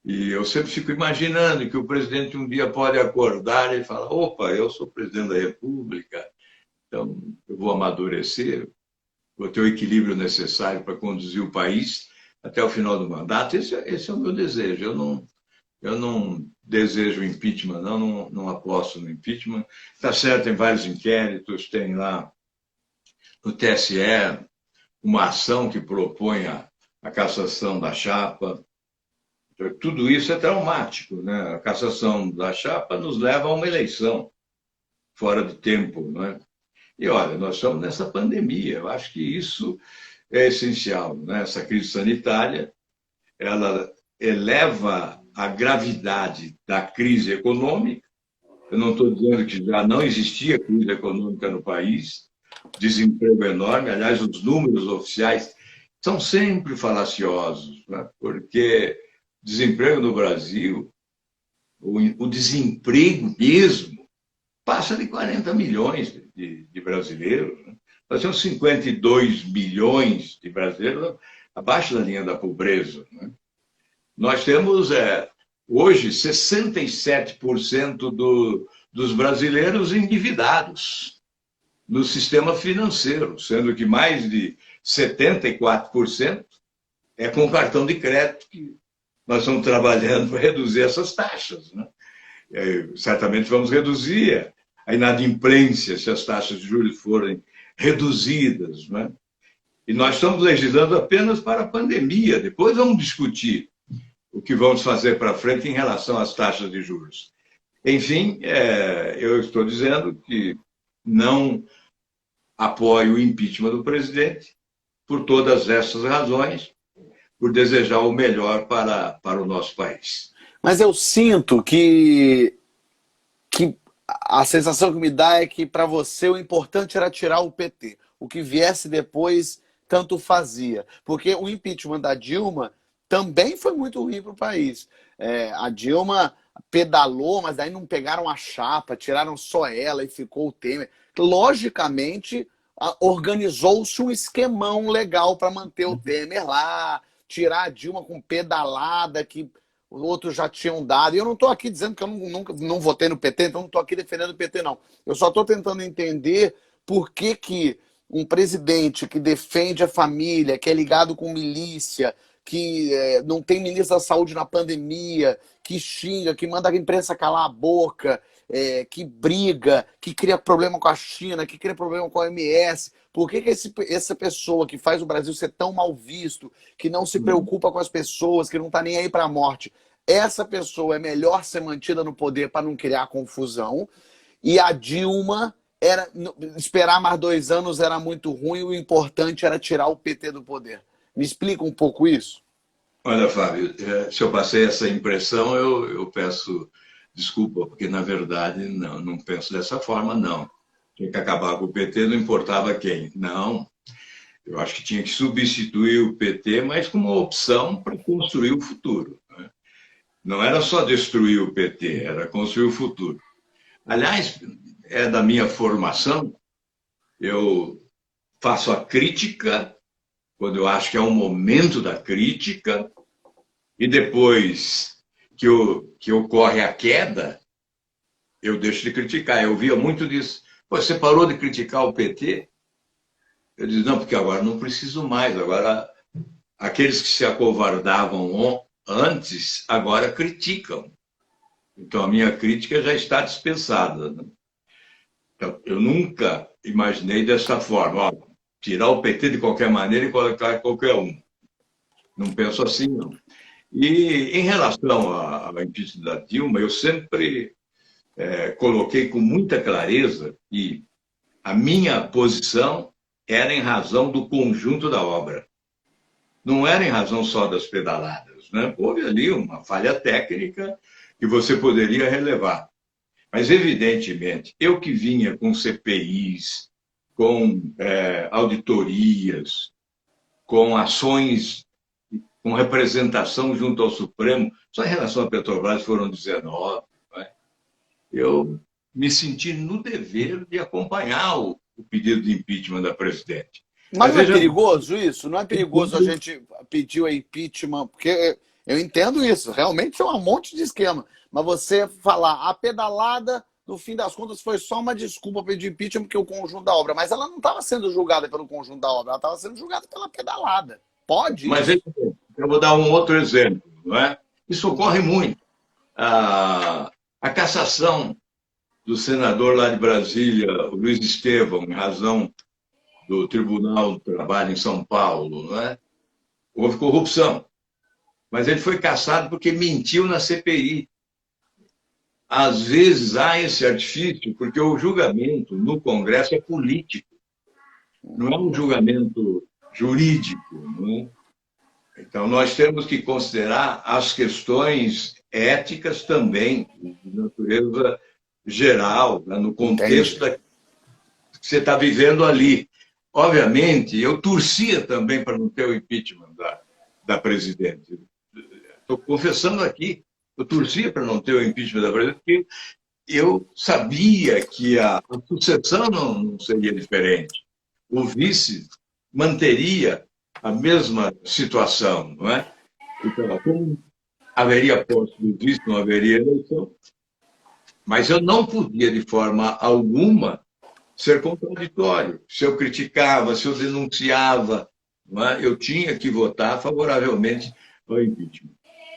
e eu sempre fico imaginando que o presidente um dia pode acordar e falar: opa, eu sou presidente da República, então eu vou amadurecer, vou ter o equilíbrio necessário para conduzir o país até o final do mandato. Esse é o meu desejo. Eu não desejo impeachment, não aposto no impeachment. Está certo, tem vários inquéritos, tem lá no TSE uma ação que propõe a cassação da chapa. Tudo isso é traumático. Né? A cassação da chapa nos leva a uma eleição fora de tempo. Né? E olha, nós estamos nessa pandemia. Eu acho que isso é essencial. Né? Essa crise sanitária, ela eleva a gravidade da crise econômica. Eu não estou dizendo que já não existia crise econômica no país, desemprego enorme. Aliás, os números oficiais são sempre falaciosos, né? Porque desemprego no Brasil, o desemprego mesmo, passa de 40 milhões de brasileiros. Né? Nós temos 52 milhões de brasileiros abaixo da linha da pobreza. Né? Nós temos, hoje, 67% dos brasileiros endividados no sistema financeiro, sendo que mais de 74% é com cartão de crédito, que nós estamos trabalhando para reduzir essas taxas. Né? Certamente vamos reduzir a inadimplência se as taxas de juros forem reduzidas, né? E nós estamos legislando apenas para a pandemia. Depois vamos discutir o que vamos fazer para frente em relação às taxas de juros. Enfim, eu estou dizendo que não apoio o impeachment do presidente por todas essas razões, por desejar o melhor para o nosso país. Mas eu sinto que a sensação que me dá é que para você o importante era tirar o PT. O que viesse depois tanto fazia. Porque o impeachment da Dilma também foi muito ruim para o país. A Dilma pedalou, mas daí não pegaram a chapa, tiraram só ela e ficou o Temer. Logicamente, organizou-se um esquemão legal para manter o Temer lá, tirar a Dilma com pedalada que os outros já tinham dado. E eu não estou aqui dizendo que eu não votei no PT, então não estou aqui defendendo o PT, não. Eu só estou tentando entender por que um presidente que defende a família, que é ligado com milícia, que não tem ministro da saúde na pandemia, que xinga, que manda a imprensa calar a boca, que briga, que cria problema com a China, que cria problema com a OMS. Por que essa pessoa que faz o Brasil ser tão mal visto, que não se preocupa com as pessoas, que não está nem aí para a morte, essa pessoa é melhor ser mantida no poder para não criar confusão, e a Dilma esperar mais 2 anos era muito ruim, o importante era tirar o PT do poder. Me explica um pouco isso? Olha, Fábio, se eu passei essa impressão, eu peço desculpa, porque, na verdade, não penso dessa forma, não. Tinha que acabar com o PT, não importava quem. Não, eu acho que tinha que substituir o PT, mas com uma opção para construir o futuro, né? Não era só destruir o PT, era construir o futuro. Aliás, é da minha formação, eu faço a crítica quando eu acho que é o momento da crítica, e depois que ocorre a queda, eu deixo de criticar. Eu via muito disso. Pô, você parou de criticar o PT? Eu disse, não, porque agora não preciso mais. Agora, aqueles que se acovardavam antes, agora criticam. Então, a minha crítica já está dispensada, né? Então, eu nunca imaginei dessa forma. Ó, tirar o PT de qualquer maneira e colocar qualquer um. Não penso assim, não. E em relação ao impeachment da Dilma, eu sempre coloquei com muita clareza que a minha posição era em razão do conjunto da obra. Não era em razão só das pedaladas, né? Houve ali uma falha técnica que você poderia relevar. Mas, evidentemente, eu que vinha com CPIs, com auditorias, com ações, com representação junto ao Supremo, só em relação à Petrobras foram 19. Né? Eu me senti no dever de acompanhar o pedido de impeachment da presidente. Mas não é perigoso isso? Não é perigoso a gente pedir o impeachment? Porque eu entendo isso, realmente é um monte de esquema. Mas você falar, a pedalada, no fim das contas, foi só uma desculpa pedir impeachment porque o conjunto da obra. Mas ela não estava sendo julgada pelo conjunto da obra, ela estava sendo julgada pela pedalada. Pode? Mas eu vou dar um outro exemplo, não é? Isso ocorre muito. A cassação do senador lá de Brasília, o Luiz Estevão, em razão do Tribunal do Trabalho em São Paulo, não é? Houve corrupção. Mas ele foi cassado porque mentiu na CPI. Às vezes há esse artifício, porque o julgamento no Congresso é político, não é um julgamento jurídico. Não é? Então, nós temos que considerar as questões éticas também, de natureza geral, né, no contexto que você está vivendo ali. Obviamente, eu torcia também para não ter o impeachment da presidente. Estou confessando aqui, eu torcia para não ter o impeachment da presidente, porque eu sabia que a sucessão não seria diferente. O vice manteria a mesma situação, não é? Então, como haveria posto do vice, não haveria eleição. Mas eu não podia, de forma alguma, ser contraditório. Se eu criticava, se eu denunciava, não é? Eu tinha que votar favoravelmente ao impeachment.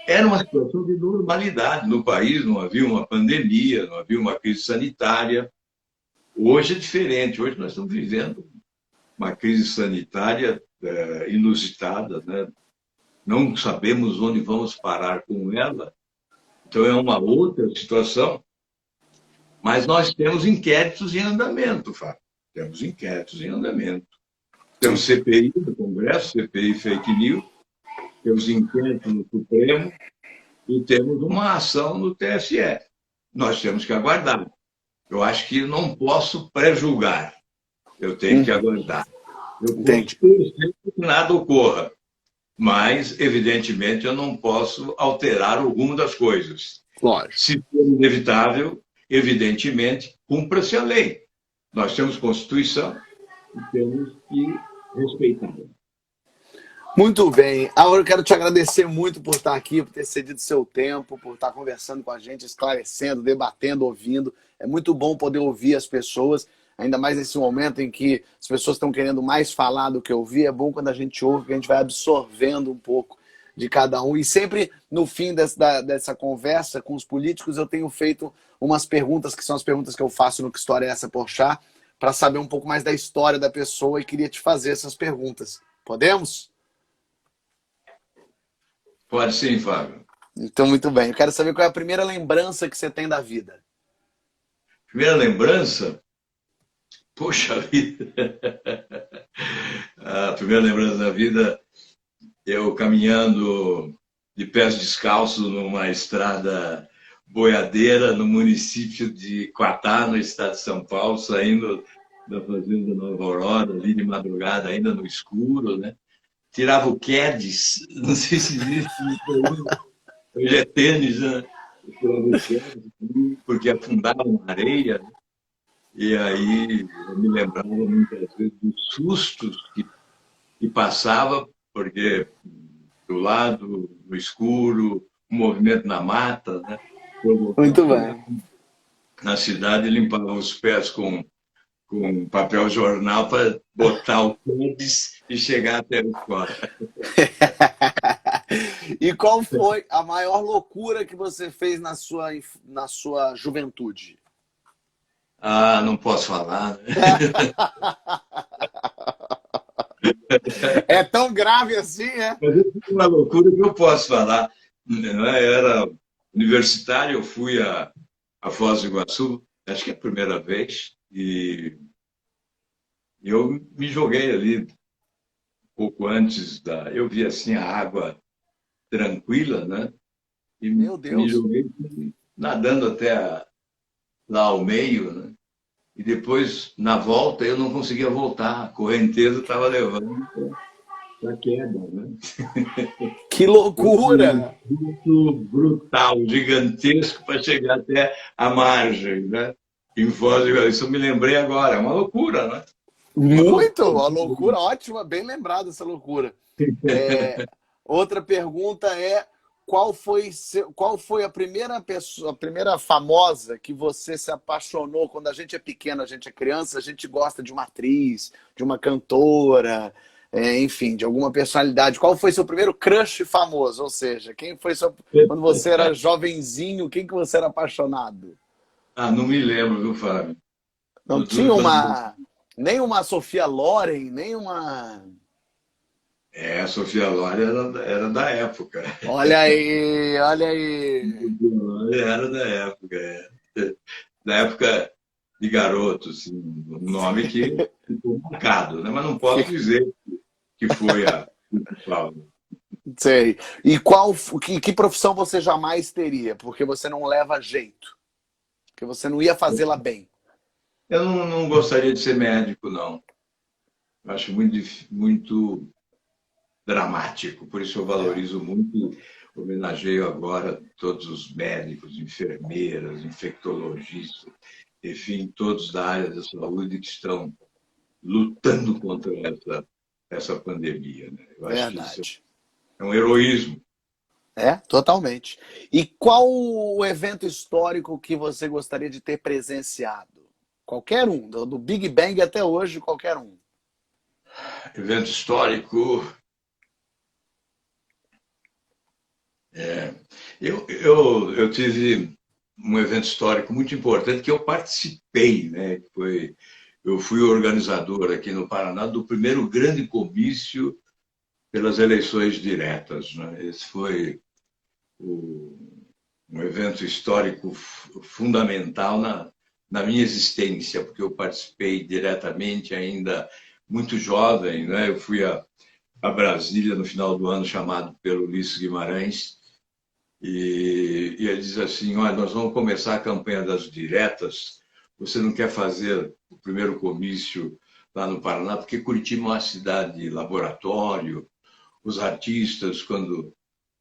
Era uma situação de normalidade no país, não havia uma pandemia, não havia uma crise sanitária. Hoje é diferente, hoje nós estamos vivendo uma crise sanitária inusitada, né? Não sabemos onde vamos parar com ela, então é uma outra situação, mas nós temos inquéritos em andamento, Fábio. Temos inquéritos em andamento. Temos CPI no Congresso, CPI Fake News, temos inquérito no Supremo e temos uma ação no TSE. Nós temos que aguardar. Eu acho que não posso pré-julgar. Eu tenho que aguardar. Eu posso torcer que nada ocorra, mas, evidentemente, eu não posso alterar o rumo das coisas. Lógico. Se for inevitável, evidentemente, cumpra-se a lei. Nós temos Constituição e temos que respeitá-la. Muito bem. Agora eu quero te agradecer muito por estar aqui, por ter cedido seu tempo, por estar conversando com a gente, esclarecendo, debatendo, ouvindo. É muito bom poder ouvir as pessoas, ainda mais nesse momento em que as pessoas estão querendo mais falar do que ouvir. É bom quando a gente ouve, que a gente vai absorvendo um pouco de cada um. E sempre no fim dessa conversa com os políticos, eu tenho feito umas perguntas, que são as perguntas que eu faço no Que História é Essa, Porchat, para saber um pouco mais da história da pessoa, e queria te fazer essas perguntas. Podemos? Pode sim, Fábio. Então, muito bem. Eu quero saber qual é a primeira lembrança que você tem da vida. Primeira lembrança? Poxa vida! A primeira lembrança da vida, eu caminhando de pés descalços numa estrada boiadeira no município de Quatá, no estado de São Paulo, saindo da fazenda Nova Aurora, ali de madrugada, ainda no escuro, né? Tirava o Quedes, não sei se existe, hoje é tênis, né? Eu tirava o Quedes, porque afundava na areia, né? E aí eu me lembrava muitas vezes dos sustos que passava, porque do lado, no escuro, o movimento na mata, né? Muito bem. Na cidade limpava os pés com papel jornal para botar o tênis e chegar até a escola. E qual foi a maior loucura que você fez na sua juventude? Ah, não posso falar, né? É tão grave assim, é? Mas eu fiz uma loucura que eu posso falar. Eu era universitário, eu fui a Foz do Iguaçu, acho que é a primeira vez, e eu me joguei ali um pouco antes eu vi assim a água tranquila, né? E Meu me Deus. joguei nadando até lá ao meio, né? E depois, na volta, eu não conseguia voltar. A correnteza estava levando para a queda, né? Que loucura! Muito brutal, gigantesco para chegar até a margem, né? Em Foz do Iguaçu. Isso eu me lembrei agora. É uma loucura, né? Muito! Uma loucura ótima, bem lembrada essa loucura. Outra pergunta é: qual foi a primeira pessoa, a primeira famosa que você se apaixonou? Quando a gente é pequeno, a gente é criança, a gente gosta de uma atriz, de uma cantora, enfim, de alguma personalidade. Qual foi seu primeiro crush famoso? Ou seja, quem foi quando você era jovenzinho, quem que você era apaixonado? Ah, não me lembro, viu, Fábio? Não tinha nem uma Sofia Loren, nem uma... A Sofia Loren era da época. Olha aí, olha aí. Era da época, da época de garoto, assim, um nome que ficou marcado, né? Mas não posso dizer que foi a principal. Sei. E que profissão você jamais teria? Porque você não leva jeito. Porque você não ia fazê-la bem. Eu não gostaria de ser médico, não. Eu acho muito dramático, por isso eu valorizo muito, homenageio agora todos os médicos, enfermeiras, infectologistas, enfim, todos da área da saúde que estão lutando contra essa pandemia, né? Eu acho Verdade. que isso é um heroísmo. Totalmente. E qual o evento histórico que você gostaria de ter presenciado? Qualquer um, do Big Bang até hoje, qualquer um. Evento histórico. Eu tive um evento histórico muito importante que eu participei, né? Que foi eu fui organizador aqui no Paraná do primeiro grande comício pelas eleições diretas, né? Esse foi um evento histórico fundamental na minha existência, porque eu participei diretamente ainda muito jovem, né? Eu fui a Brasília no final do ano, chamado pelo Ulisses Guimarães, e ele diz assim: olha, nós vamos começar a campanha das diretas, você não quer fazer o primeiro comício lá no Paraná, porque Curitiba é uma cidade laboratório, os artistas, quando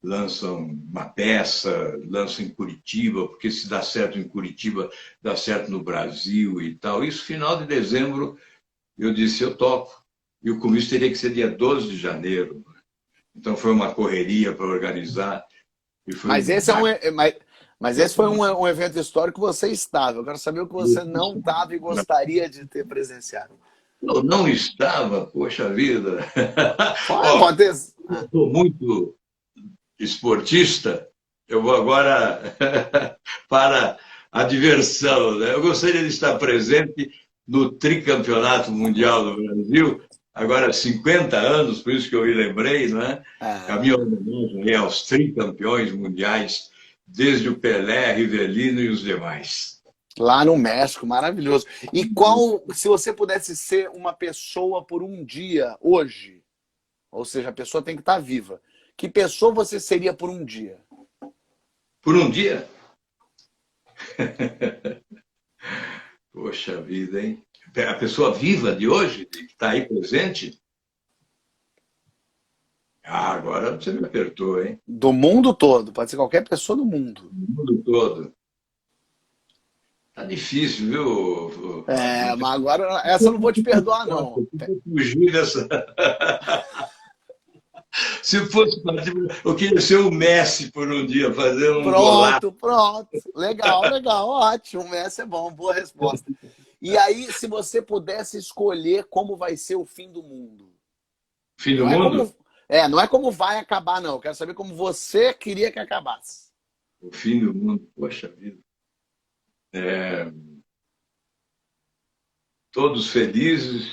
lançam uma peça, lançam em Curitiba, porque se dá certo em Curitiba, dá certo no Brasil e tal. Isso, final de dezembro, eu disse, eu topo. E o comício teria que ser dia 12 de janeiro. Então foi uma correria para organizar. E foi Mas esse, mas esse foi um evento histórico que você estava. Eu quero saber o que você não estava e gostaria de ter presenciado. Eu não estava, poxa vida. Pode ter. Eu sou muito esportista, eu vou agora para a diversão, né? Eu gostaria de estar presente no tricampeonato mundial do Brasil, agora 50 anos, por isso que eu me lembrei, né? A minha homenagem aos tricampeões mundiais, desde o Pelé, Rivelino e os demais. Lá no México, maravilhoso. E qual, se você pudesse ser uma pessoa por um dia, hoje, ou seja, a pessoa tem que estar viva, que pessoa você seria por um dia? Por um dia? Poxa vida, hein? A pessoa viva de hoje, que está aí presente? Ah, agora você me apertou, hein? Do mundo todo, pode ser qualquer pessoa do mundo. Do mundo todo. Tá difícil, viu? Mas agora essa eu não vou te perdoar, não. Eu fugir dessa. Se fosse eu queria ser o Messi por um dia, fazer um golaço. Pronto. Legal, ótimo. Essa é bom, boa resposta. E aí, se você pudesse escolher como vai ser o fim do mundo? Fim do mundo? Não é como vai acabar, não. Eu quero saber como você queria que acabasse. O fim do mundo, poxa vida. Todos felizes,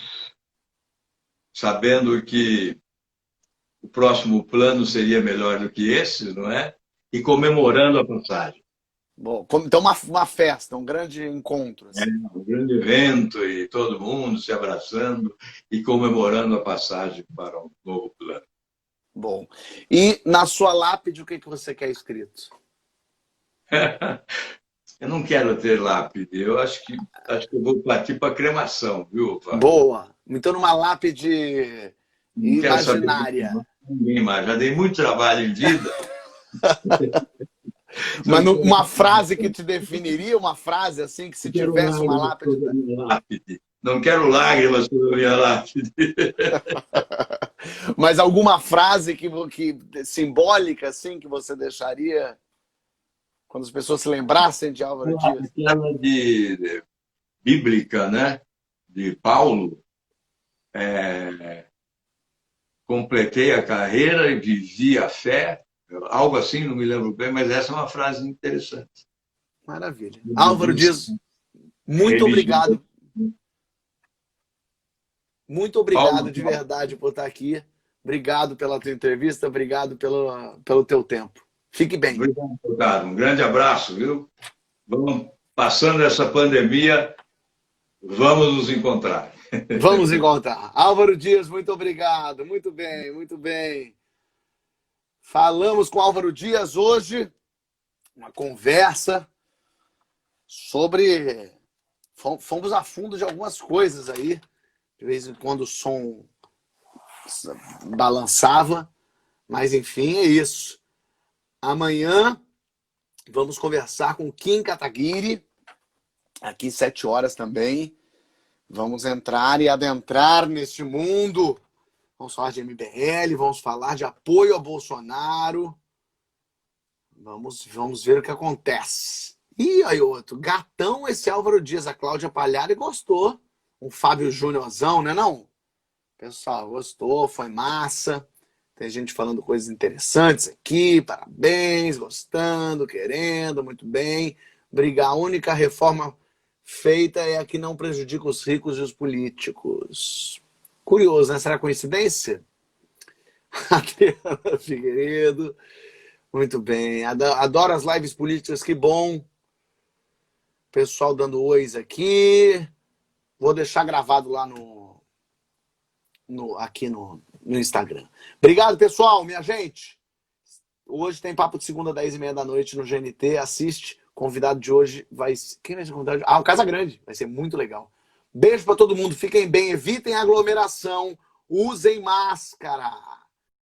sabendo que o próximo plano seria melhor do que esse, não é? E comemorando a passagem. Bom, então uma festa, um grande encontro. Assim. Um grande evento e todo mundo se abraçando e comemorando a passagem para um novo plano. Bom, e na sua lápide, o que você quer escrito? Eu não quero ter lápide, eu acho que eu vou partir para a cremação, viu, Fábio? Boa, então numa lápide imaginária. Ninguém mais, já dei muito trabalho em vida. Mas uma frase que te definiria, uma frase assim, que se tivesse uma lápide. Não quero lágrimas sobre a minha lápide. Mas alguma frase que simbólica, assim, que você deixaria quando as pessoas se lembrassem de Álvaro Dias? Aquela bíblica, né? De Paulo. Completei a carreira e vivi a fé. Algo assim, não me lembro bem, mas essa é uma frase interessante. Maravilha. Álvaro Dias, muito obrigado. Muito obrigado de verdade por estar aqui. Obrigado pela tua entrevista, obrigado pelo teu tempo. Fique bem. Obrigado. Um grande abraço, viu? Vamos passando essa pandemia, vamos nos encontrar. Vamos encontrar. Álvaro Dias, muito obrigado. Muito bem, muito bem. Falamos com Álvaro Dias hoje, uma conversa sobre... Fomos a fundo de algumas coisas aí. De vez em quando o som balançava, mas enfim, é isso. Amanhã vamos conversar com Kim Kataguiri, aqui 7 horas também. Vamos entrar e adentrar neste mundo. Vamos falar de MBL, vamos falar de apoio a Bolsonaro. Vamos ver o que acontece. E aí outro, gatão esse Álvaro Dias, a Cláudia Palhari gostou. Um Fábio Juniorzão, né não? Pessoal, gostou, foi massa. Tem gente falando coisas interessantes aqui, parabéns, gostando, querendo, muito bem. A única reforma feita é a que não prejudica os ricos e os políticos. Curioso, né? Será coincidência? Adriana Figueiredo. Muito bem. Adoro as lives políticas, que bom. Pessoal dando ois aqui. Vou deixar gravado lá aqui no Instagram. Obrigado, pessoal, minha gente. Hoje tem papo de segunda, 10h30 da noite no GNT. Assiste. Convidado de hoje vai... Quem vai ser convidado? O Casa Grande. Vai ser muito legal. Beijo para todo mundo. Fiquem bem. Evitem aglomeração. Usem máscara.